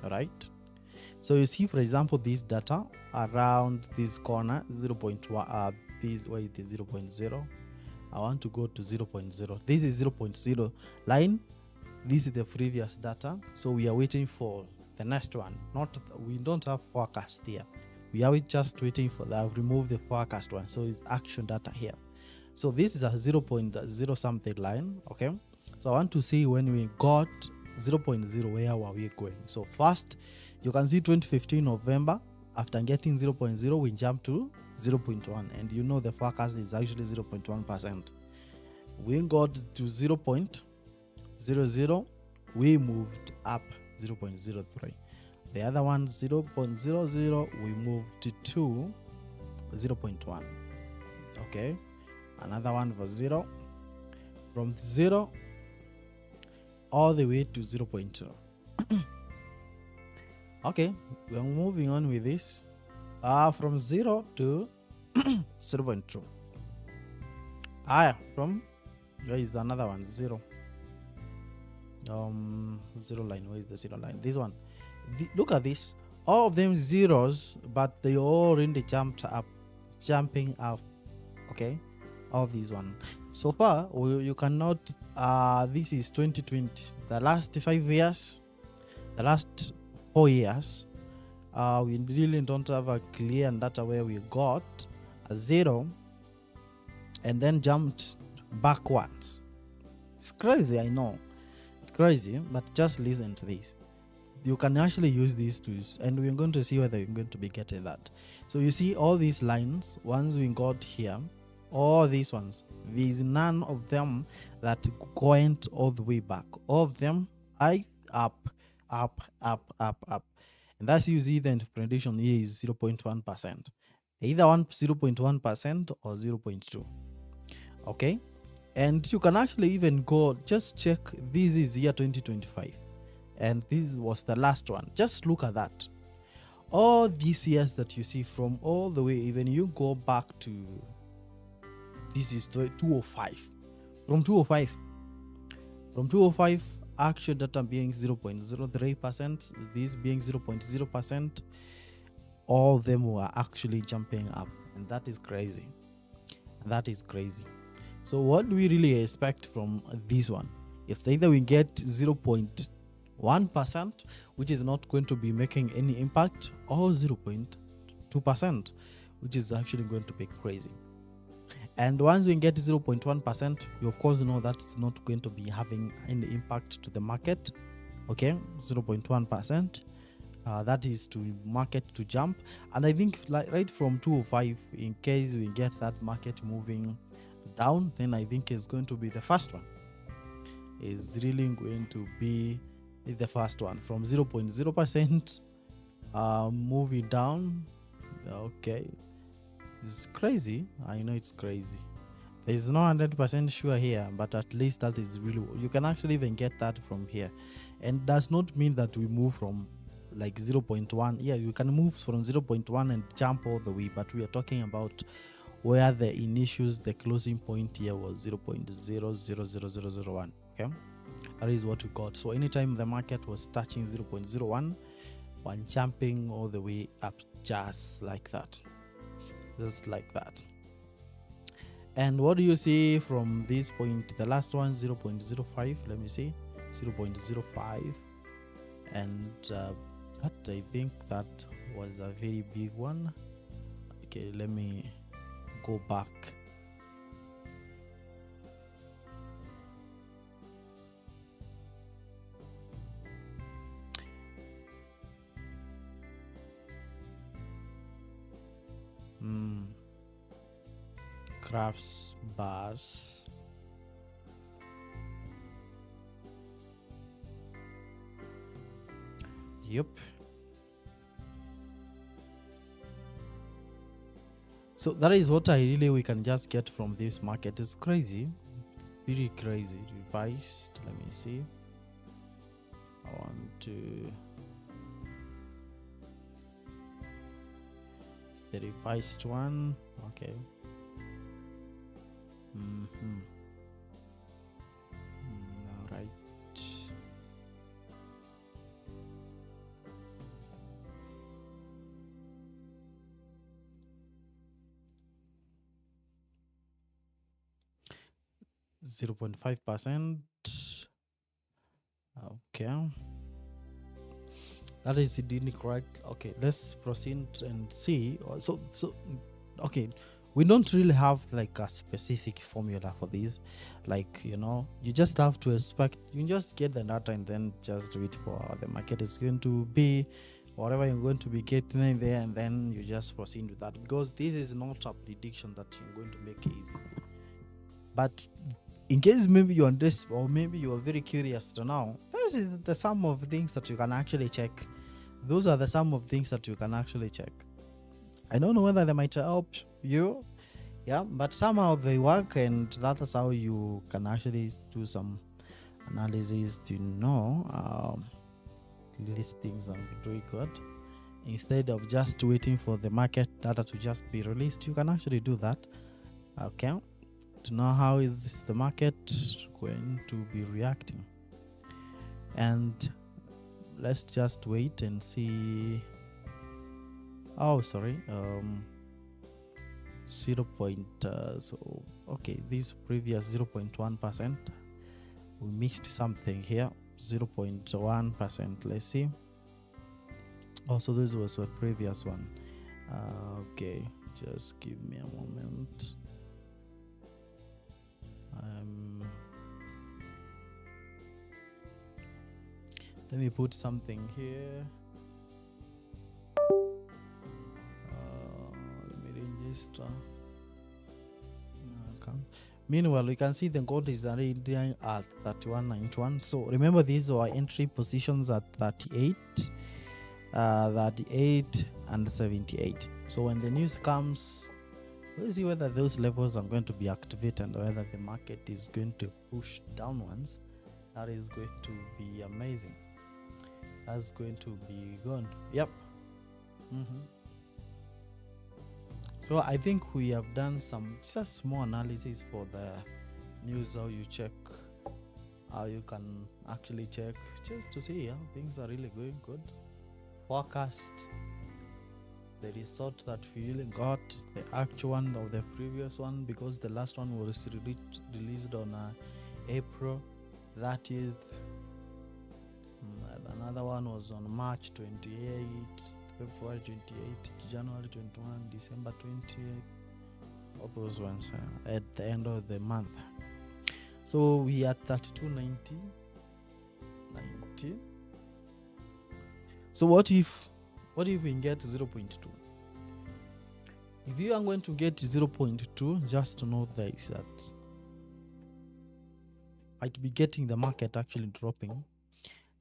All right. So you see, for example, this data around this corner 0.1. This why it is 0.0. I want to go to 0.0. This is 0.0 line. This is the previous data. So we are waiting for the next one. We don't have forecast here. We are just waiting for that. I've removed the forecast one, so it's action data here. So this is a 0.0 something line. Okay, so I want to see when we got 0.0, where were we going? So first, you can see 2015 November. After getting 0.0, we jump to 0.1, and you know the forecast is actually 0.1%. We got to 0.00, we moved up 0.03. The other one 0.00, we moved to 0.1. Okay, another one for 0, from 0 all the way to 0.2. Okay, we are moving on with this. From 0 to 0.2. From there is another one, 0. 0 line. Where is the 0 line? This one. Look at this. All of them zeros, but they all really jumping up. Okay, all these one. So far, you cannot. This is 2020. The last 5 years, the last 4 years, we really don't have a clear data where we got a 0 and then jumped backwards. It's crazy, I know. It's crazy, but just listen to this. You can actually use these tools, and we're going to see whether you're going to be getting that. So you see all these lines, ones we got here, all these ones, there's none of them that went all the way back. All of them up. And that's you see the interpretation here is 0.1%. Either 0.1% or 0.2. Okay, and you can actually even go just check. This is year 2025, and this was the last one. Just look at that. All these years that you see from all the way, even you go back to, this is 205. From 205, actual data being 0.03%, this being 0.0%, all of them were actually jumping up, and that is crazy. So what do we really expect from this one? It's either we get 0.1%, which is not going to be making any impact, or 0.2%, which is actually going to be crazy. And once we get 0.1%, you of course know that it's not going to be having any impact to the market. Okay, 0.1%. That is to market to jump. And I think right from 205, in case we get that market moving down, then I think it's going to be the first one. Is really going to be the first one from 0.0% moving down. Okay, it's crazy. I know it's crazy. There's no 100% sure here, but at least that is really, you can actually even get that from here. And does not mean that we move from like 0.1. Yeah, you can move from 0.1 and jump all the way, but we are talking about where the initials, the closing point here was 0.000001. Okay, that is what we got. So anytime the market was touching 0.01, one jumping all the way up, just like that. And what do you see from this point? The last one, 0.05. Let me see, 0.05, and that, I think that was a very big one. Okay, let me go back. Crafts bars. Yep. So that is what we can just get from this market. It's crazy. It's really crazy. Revised. Let me see. I want to. The revised one. Okay. All right. 0.5%. Okay. That is indeed correct. Okay, let's proceed and see. Okay, we don't really have like a specific formula for this. Like, you just have to expect, you just get the data and then just wait for how the market is going to be, whatever you're going to be getting in there, and then you just proceed with that, because this is not a prediction that you're going to make easy. But in case maybe you're on this, or maybe you are very curious to know, this is the sum of things that you can actually check. Those are the sum of things that you can actually check. I don't know whether they might help you, yeah, but somehow they work, and that is how you can actually do some analysis to know these things are doing good. Instead of just waiting for the market data to just be released, you can actually do that. Okay, to know how is the market going to be reacting, and let's just wait and see. Oh, sorry. 0. So okay, this previous 0.1%, we mixed something here. 0.1%. Let's see. Also, this was a previous one. Okay, just give me a moment. Let me put something here. Let me register. Meanwhile, we can see the gold is already at 31.91. So remember, these are entry positions at 38, 38 and 78. So when the news comes, we'll see whether those levels are going to be activated and whether the market is going to push downwards. That is going to be amazing. That's going to be good. Yep. So I think we have done some just small analysis for the news, how you check, how you can actually check just to see things are really going good. Forecast, the result that we really got, the actual one of the previous one, because the last one was released on April 30th. Another one was on March 28th. February 28, January 21, December 28, all those ones at the end of the month. So we are 32.90. So what if we can get 0.2? If you are going to get 0.2, just to note this, that might be getting the market actually dropping.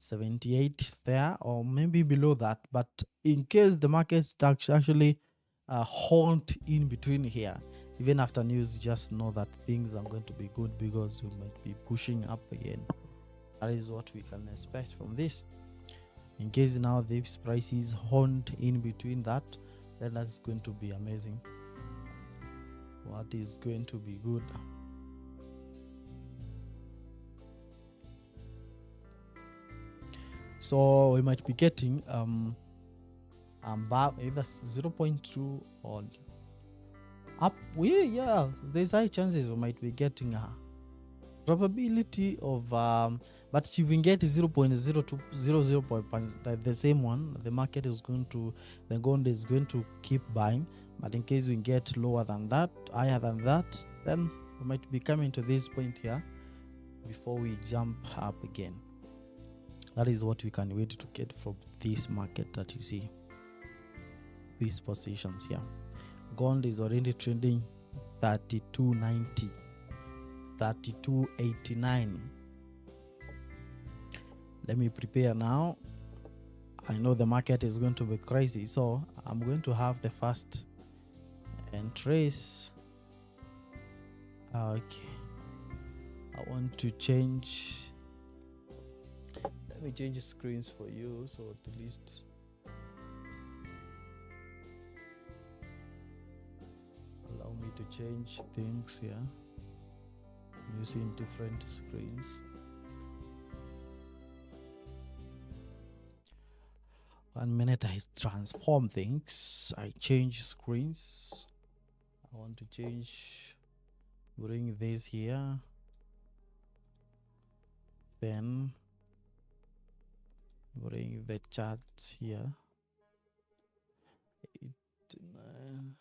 78 is there, or maybe below that, but in case the market actually hold in between here, even after news, just know that things are going to be good, because we might be pushing up again. That is what we can expect from this. In case now these prices hold in between that, then that's going to be amazing. What is going to be good? So we might be getting either 0.2 or up. There's high chances we might be getting a probability of but if you can get 0.0200, the same one, the market is going to, the gold is going to keep buying. But in case we get lower than that, higher than that, then we might be coming to this point here before we jump up again. That is what we can wait to get from this market that you see. These positions here. Gold is already trending 32.90, 32.89. Let me prepare now. I know the market is going to be crazy, so I'm going to have the first entries. Okay. I want to change. Let me change screens for you, so at least allow me to change things here using different screens. One minute, I transform things. I change screens. I want to change, bring this here, then bring the charts here. 89.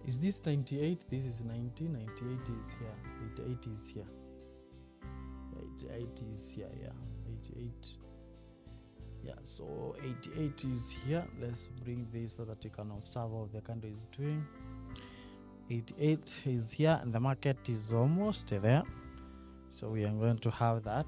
Is this 98? This is 90. 98 is here. 88 is here. 88 is here. Yeah. 88. Yeah. So 88 is here. Let's bring this so that you can observe what the candle is doing. 88 is here, and the market is almost there. So we are going to have that.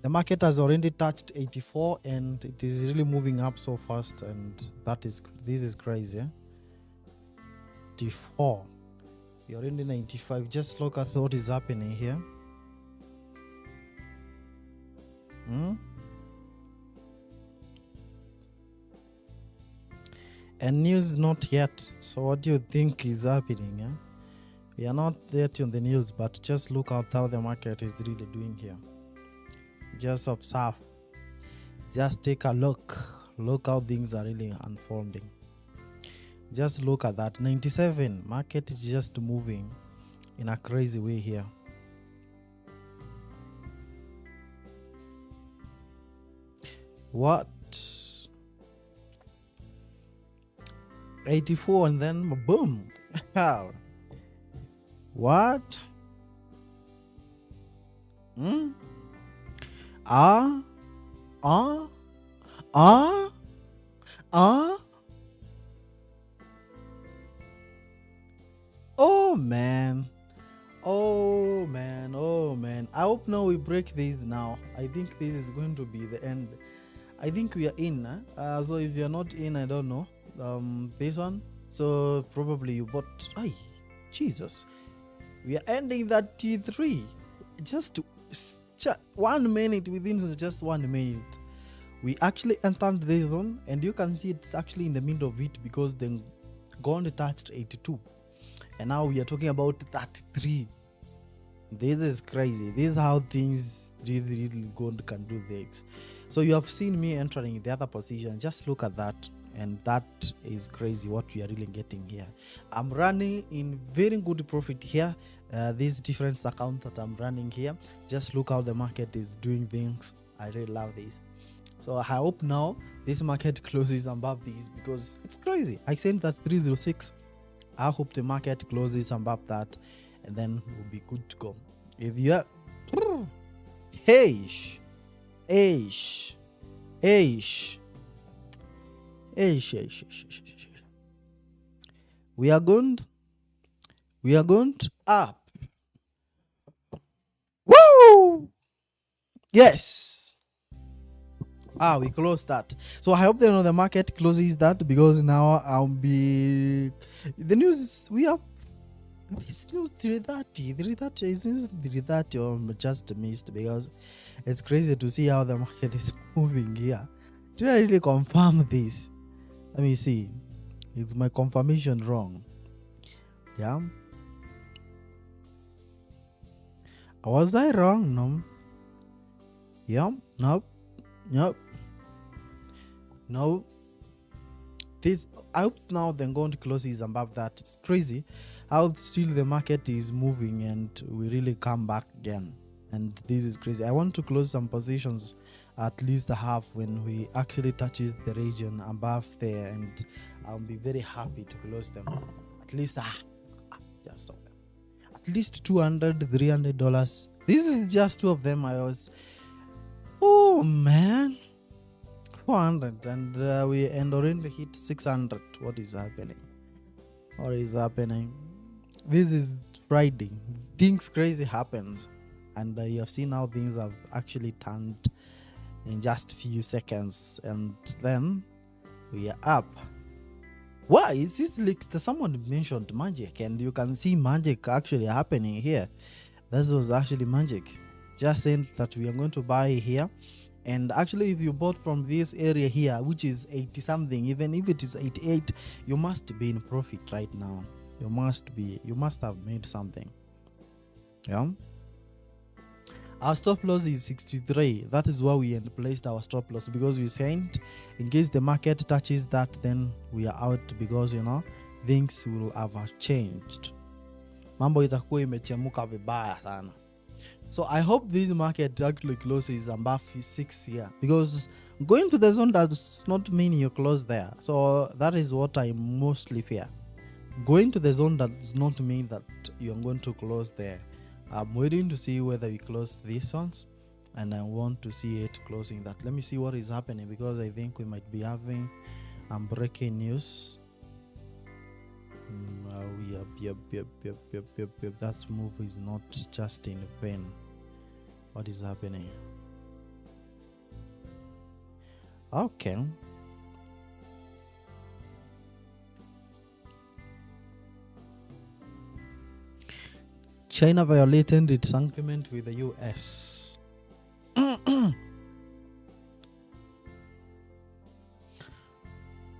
The market has already touched 84 and it is really moving up so fast, and this is crazy. 84. You're already 95. Just look at what is happening here. And news not yet. So what do you think is happening? Yeah? We are not yet on the news, but just look at how the market is really doing here. Just observe. Just take a look. Look how things are really unfolding. Just look at that. 97. Market is just moving in a crazy way here. What? 84 and then boom. What? Oh man. I hope now we break this now. I think this is going to be the end. I think we are in. So if you're not in, I don't know. This one. So probably you bought. Jesus. We are ending that T3. Just 1 minute, within just 1 minute. We actually entered this zone, and you can see it's actually in the middle of it because the gold touched 82. And now we are talking about 33. This is crazy. This is how things really gold can do things. So you have seen me entering the other position. Just look at that. And that is crazy what we are really getting here. I'm running in very good profit here. These different accounts that I'm running here. Just look how the market is doing things. I really love this. So I hope now this market closes above these because it's crazy. I sent that 306. I hope the market closes above that, and then we'll be good to go. If you are, we are going up. Woo! Yes. We closed that. So I hope the market closes that because now I'll be the news. We have this news 330 is 330 or just missed because it's crazy to see how the market is moving here. Did I really confirm this? Let me see. Is my confirmation wrong? Yeah. Was I wrong? No. Yeah. Nope. No. This, I hope now the gold closes above that. It's crazy how still the market is moving and we really come back again. And this is crazy. I want to close some positions at least a half when we actually touches the region above there, and I'll be very happy to close them. At least just stop them. At least $200-300. This is just two of them. Oh man. 400 and we already hit 600. What is happening? This is Friday. Things crazy happens, and you have seen how things have actually turned in just a few seconds, and then we are up. Why is this like someone mentioned magic, and you can see magic actually happening here. This was actually magic. Just saying that we are going to buy here. And actually, if you bought from this area here, which is 80 something, even if it is 88, you must be in profit right now. You must have made something. Yeah. Our stop loss is 63. That is why we placed our stop loss, because we said in case the market touches that, then we are out, because things will have changed. Mambo itakuwa imechemuka vibaya sana. So I hope this market actually closes above 6 here, because going to the zone does not mean you close there. So that is what I mostly fear. Going to the zone does not mean that you are going to close there. I'm waiting to see whether we close these ones, and I want to see it closing that. Let me see what is happening, because I think we might be having breaking news. Yep. That move is not just in vain. What is happening? Okay. China violated its agreement with the US.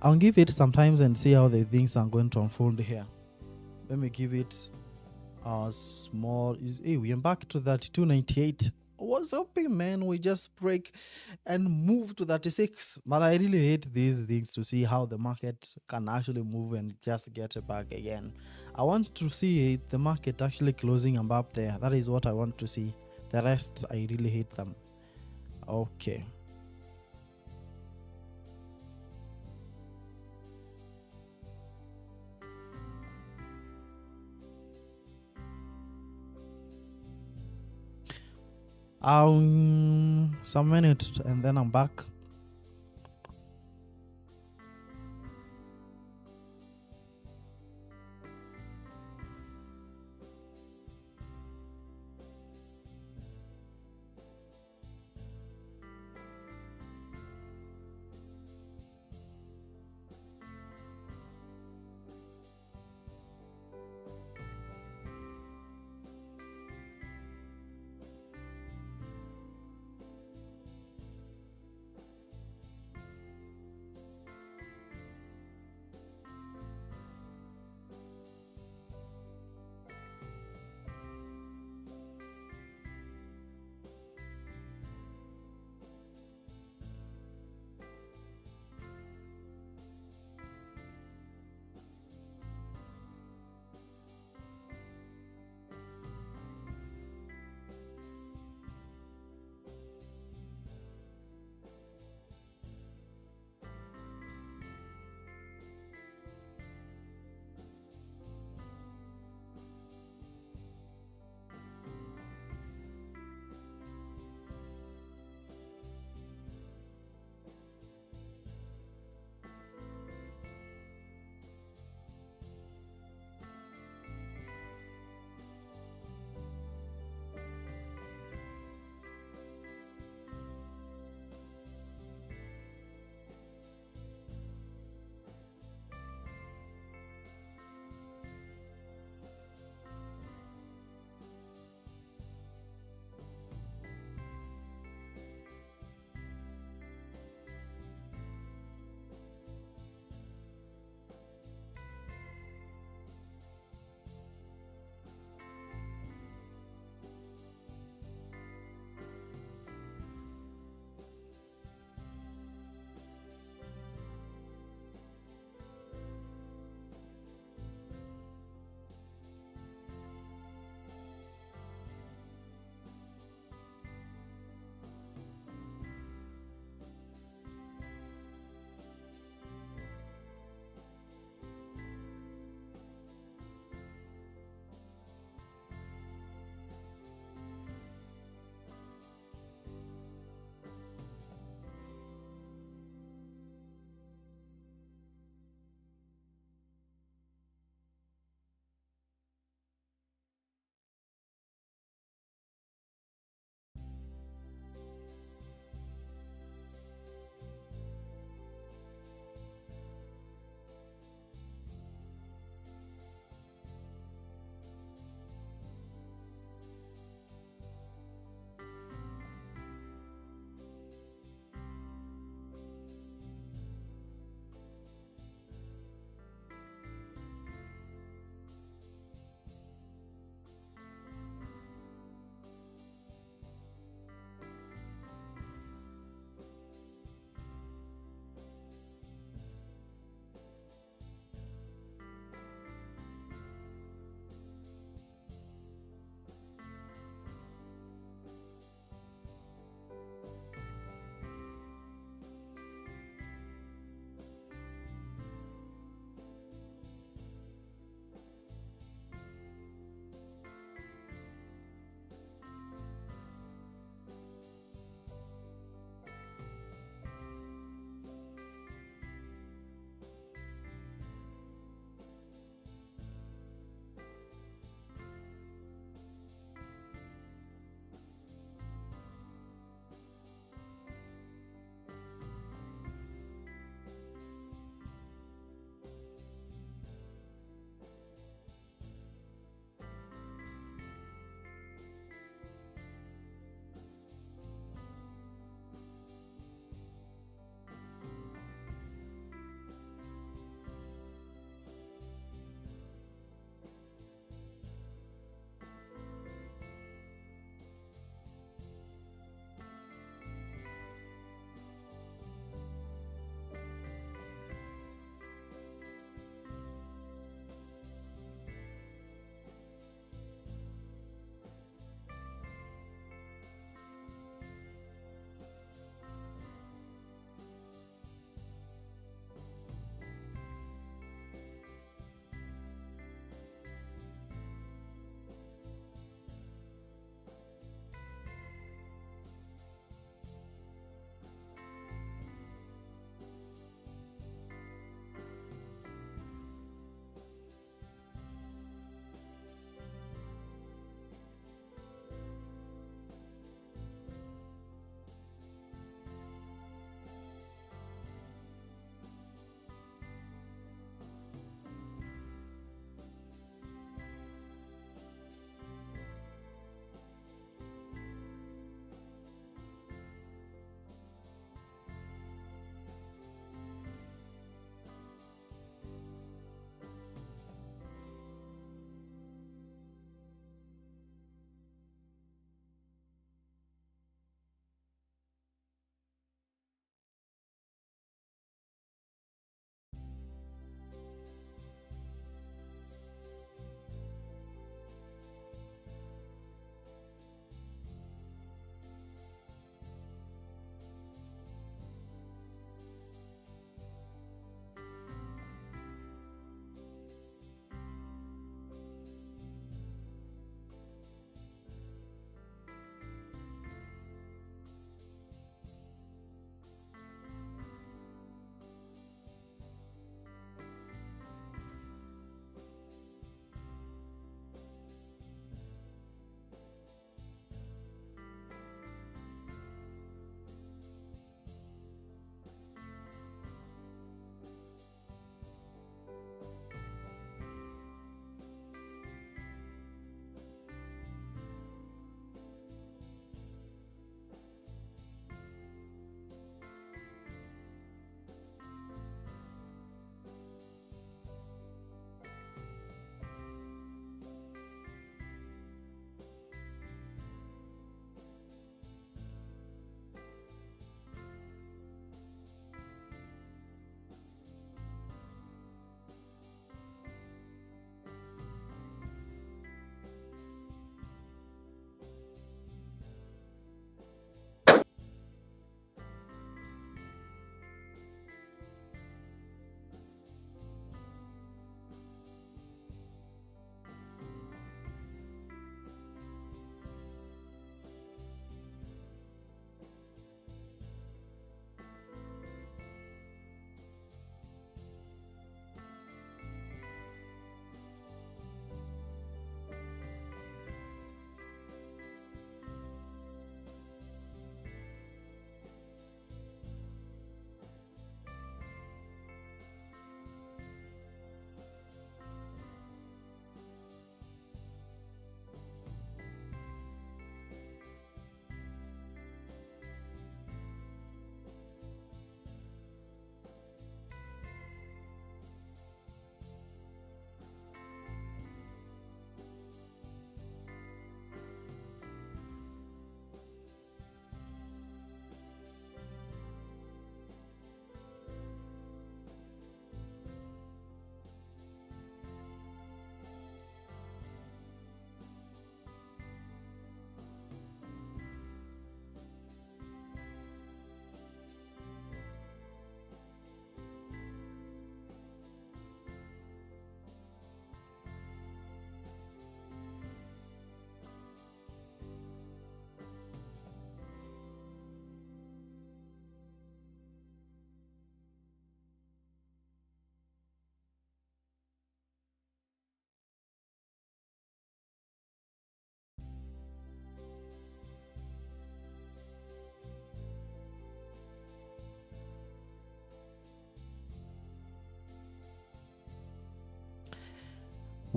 I'll give it some time and see how the things are going to unfold here. Let me give it a small. Hey, we are back to that 298. What's hoping, man? We just break and move to 36. But I really hate these things to see how the market can actually move and just get it back again. I want to see the market actually closing above there. That is what I want to see. The rest, I really hate them. Okay. Some minutes and then I'm back.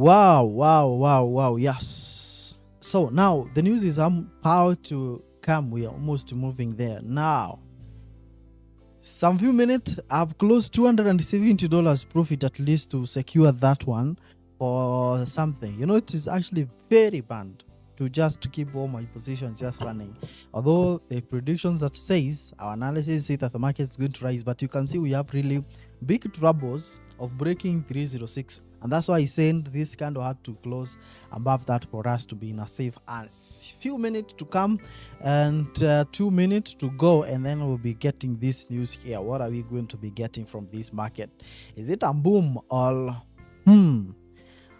Wow. Yes. So now the news is about to come. We are almost moving there now. Some few minutes, I've closed $270 profit at least to secure that one for something. You know, it is actually very bad to just keep all my positions just running. Although the predictions that says, our analysis say that the market is going to rise, but you can see we have really big troubles of breaking 306. And that's why I said this kind of had to close above that for us to be in a safe hands. Few minutes to come and 2 minutes to go, and then we'll be getting this news here. What are we going to be getting from this market? Is it a boom or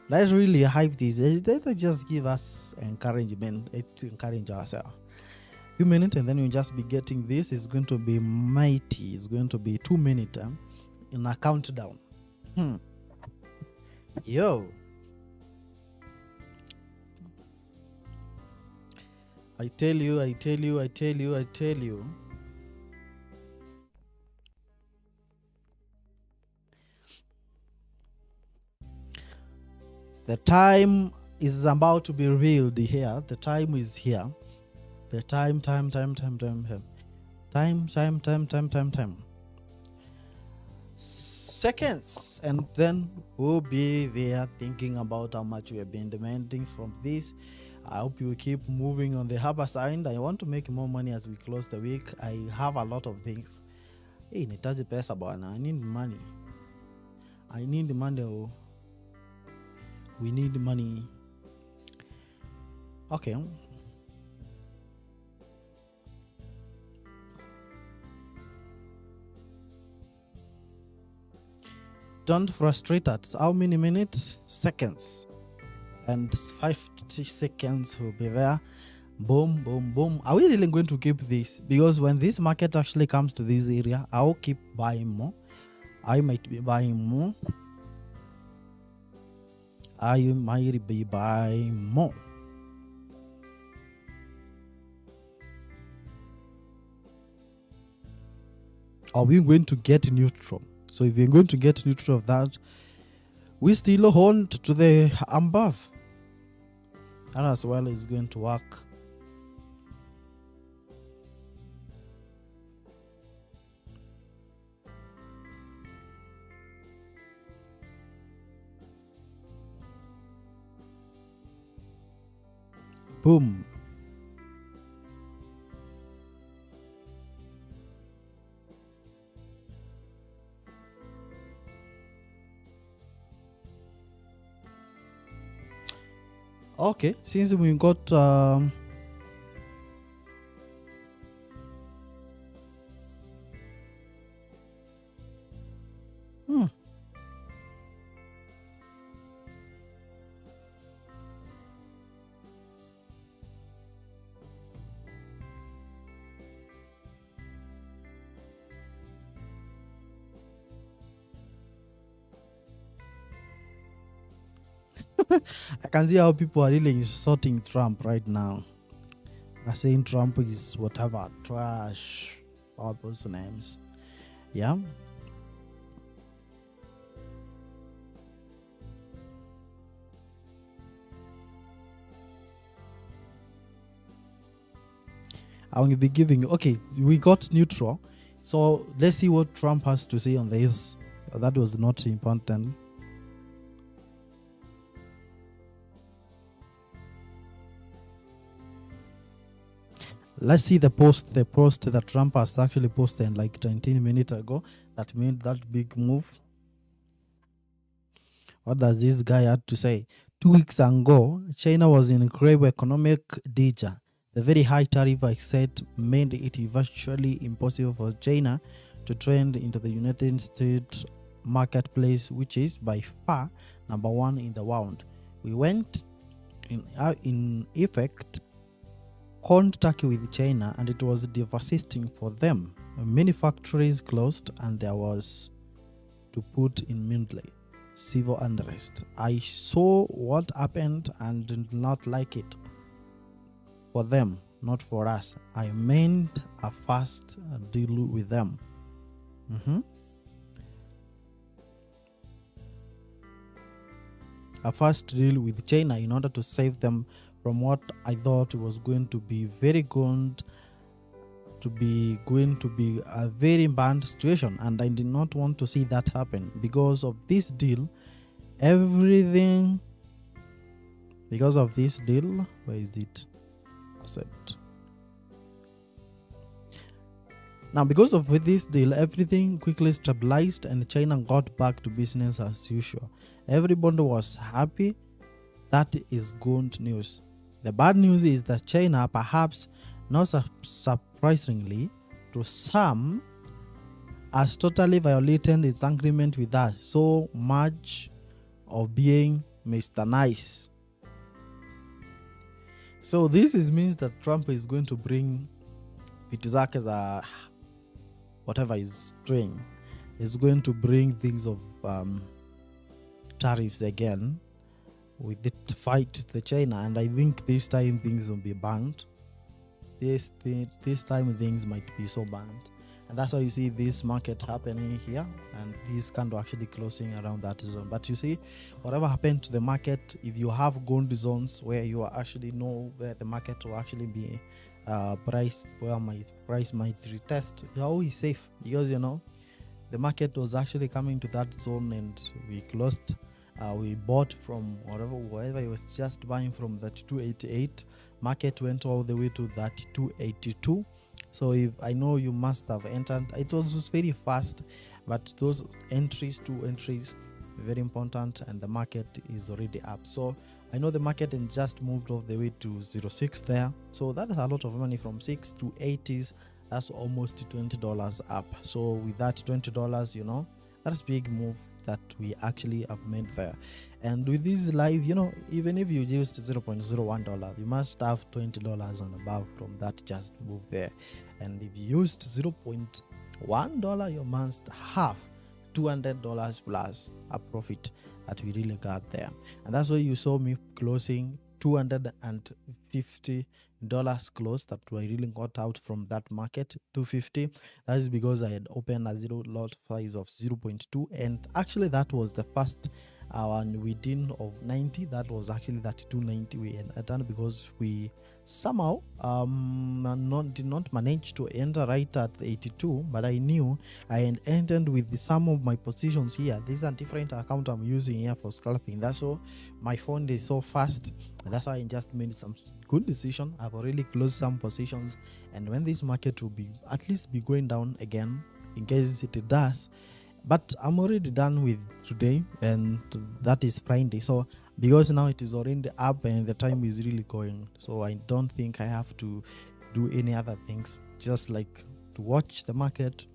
let's really hype this? Let's just give us encouragement. Let's encourage ourselves. Few minutes, and then we'll just be getting this. It's going to be mighty. It's going to be 2 minutes in a countdown. Yo, I tell you. The time is about to be revealed here. The time is here. The time. Seconds, and then we'll be there thinking about how much we have been demanding from this. I hope you keep moving on the harbor side. I want to make more money as we close the week. I have a lot of things. Hey, nitaji pesa bwana. I need money. Oh. We need money. Okay. Don't frustrate us. How many minutes? Seconds. And 50 seconds will be there. Boom. Are we really going to keep this? Because when this market actually comes to this area, I'll keep buying more. I might be buying more. Are we going to get neutral? So if you're going to get neutral of that, we still hold to the above. That as well is going to work. Boom. Okay, since we got I can see how people are really insulting Trump right now. They're saying Trump is whatever, trash, all those names. Yeah. I will be giving you. Okay, we got neutral. So let's see what Trump has to say on this. That was not important. Let's see the post that Trump has actually posted like 19 minutes ago that made that big move. What does this guy have to say? 2 weeks ago, China was in grave economic danger. The very high tariff I said made it virtually impossible for China to trend into the United States marketplace, which is by far number one in the world. We went in effect contact with China, and it was devastating for them. Many factories closed, and there was to put in mildly civil unrest. I saw what happened and did not like it. For them, not for us. I made a fast deal with them. a fast deal with China in order to save them from what I thought was going to be very good, going to be a very bad situation, and I did not want to see that happen. Because of this deal, where is it set? Now, because of this deal, everything quickly stabilized and China got back to business as usual. Everybody was happy. That is good news. The bad news is that China, perhaps not surprisingly to some, has totally violated its agreement with us. So much of being Mr. Nice. So this means that Trump is going to bring vitu zake za whatever is doing. Is going to bring things of tariffs again with it to fight the China, and I think this time things will be banned. This time things might be so banned, and that's why you see this market happening here, and this candle actually closing around that zone. But you see, whatever happened to the market, if you have gold zones where you actually know where the market will actually be priced, where my price might retest, you're always safe, because you know the market was actually coming to that zone and we closed. We bought from wherever it was just buying from that 288. Market went all the way to that 282. So if I know you must have entered, it was just very fast, but those two entries very important, and the market is already up. So I know the market and just moved all the way to 06 there. So that is a lot of money from 6 to 80s. That's almost $20 up. So with that $20, you know, that's big move that we actually have made there. And with this live, you know, even if you used $0.01, you must have $20 and above from that just move there. And if you used $0.1, you must have $200 plus a profit that we really got there. And that's why you saw me closing $250 close that I really got out from that market. 250. That is because I had opened a zero lot size of 0.2, and actually that was the first one within of 90. That was actually that 290 we entered, because we somehow did not manage to enter right at 82, but I knew I had entered with some of my positions here. This is a different account I'm using here for scalping. That's all. My phone is so fast, and that's why I just made some good decision. I've already closed some positions, and when this market will be at least be going down again, in case it does, but I'm already done with today, and that is Friday. So because now it is already up and the time is really going, so I don't think I have to do any other things, just like to watch the market,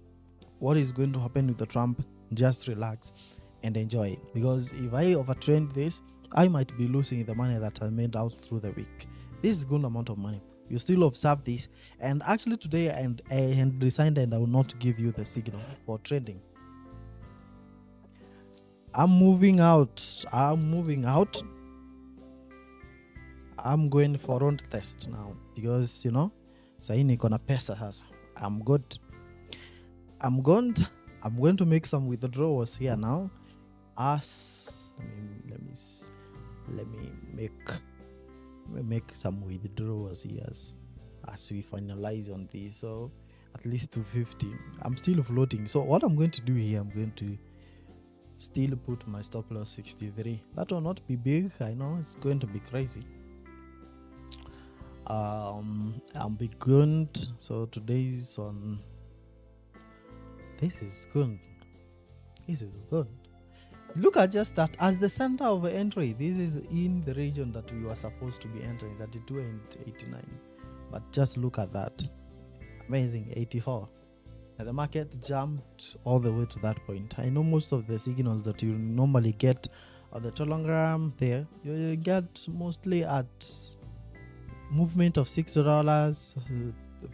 what is going to happen with the Trump, just relax and enjoy it. Because if I overtrend this, I might be losing the money that I made out through the week. This is a good amount of money. You still observe this, and actually today I decided I will not give you the signal for trading. I'm moving out. I'm going for round test now, because you know, sahi niko na pesa sasa. I'm good. I'm going to make some withdrawals here now. Let me make some withdrawals here as we finalize on this. So at least 250. I'm still floating. So what I'm going to do here, I'm going to still put my stop loss 63. That will not be big. I know it's going to be crazy. I'll be good. So today's on. This is good. Look at just that as the center of entry. This is in the region that we were supposed to be entering, 32 and 89. But just look at that. Amazing, 84. And the market jumped all the way to that point. I know most of the signals that you normally get on the Telegram there, you get mostly at movement of $6,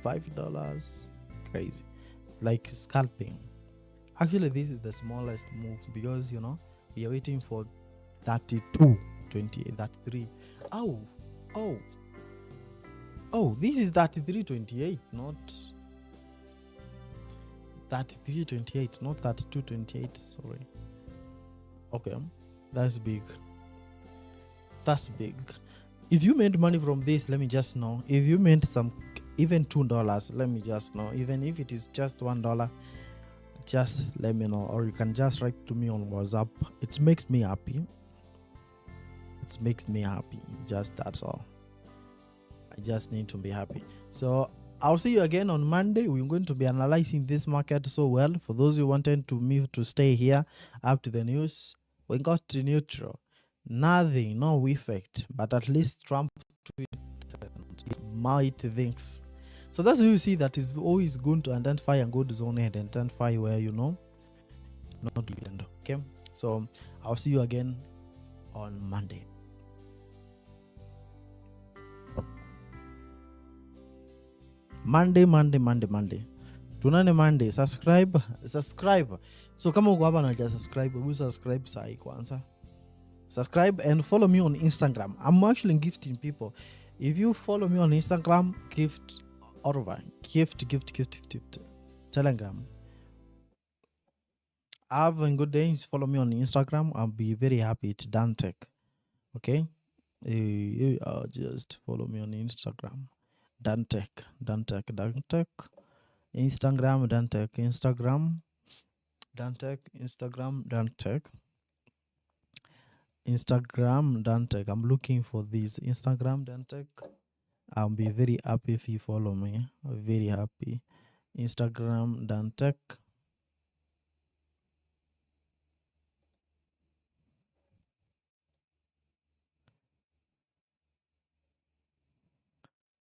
$5. Crazy. It's like scalping. Actually, this is the smallest move, because you know we are waiting for 32.28, 33. Oh, this is 33.28, not 33.28, not 32.28. Sorry. Okay, that's big. That's big. If you made money from this, let me just know. If you made some, even $2, let me just know. Even if it is just $1, just let me know. Or you can just write to me on WhatsApp. It makes me happy. It makes me happy. Just that's all. I just need to be happy. So I'll see you again on Monday. We're going to be analyzing this market so well. For those who wanted to me to stay here up to the news, we got to neutral. Nothing, no effect. But at least Trump might thinks. So that's why you see that is always going to identify a good zone and identify where not dividend. Okay. So I'll see you again on Monday. Monday. Tunane Monday. Subscribe. So kama uko hapa na subscribe, we subscribe sahi kwanza. Subscribe and follow me on Instagram. I'm actually gifting people. If you follow me on Instagram, gift Telegram. Have a good day. Follow me on Instagram. I'll be very happy. It's Dantech. Okay? Just follow me on Instagram. Dantech. Instagram, Dantech. Instagram, Dantech. I'm looking for this. Instagram, Dantech. I'll be very happy if you follow me. Very happy. Instagram, Dantech.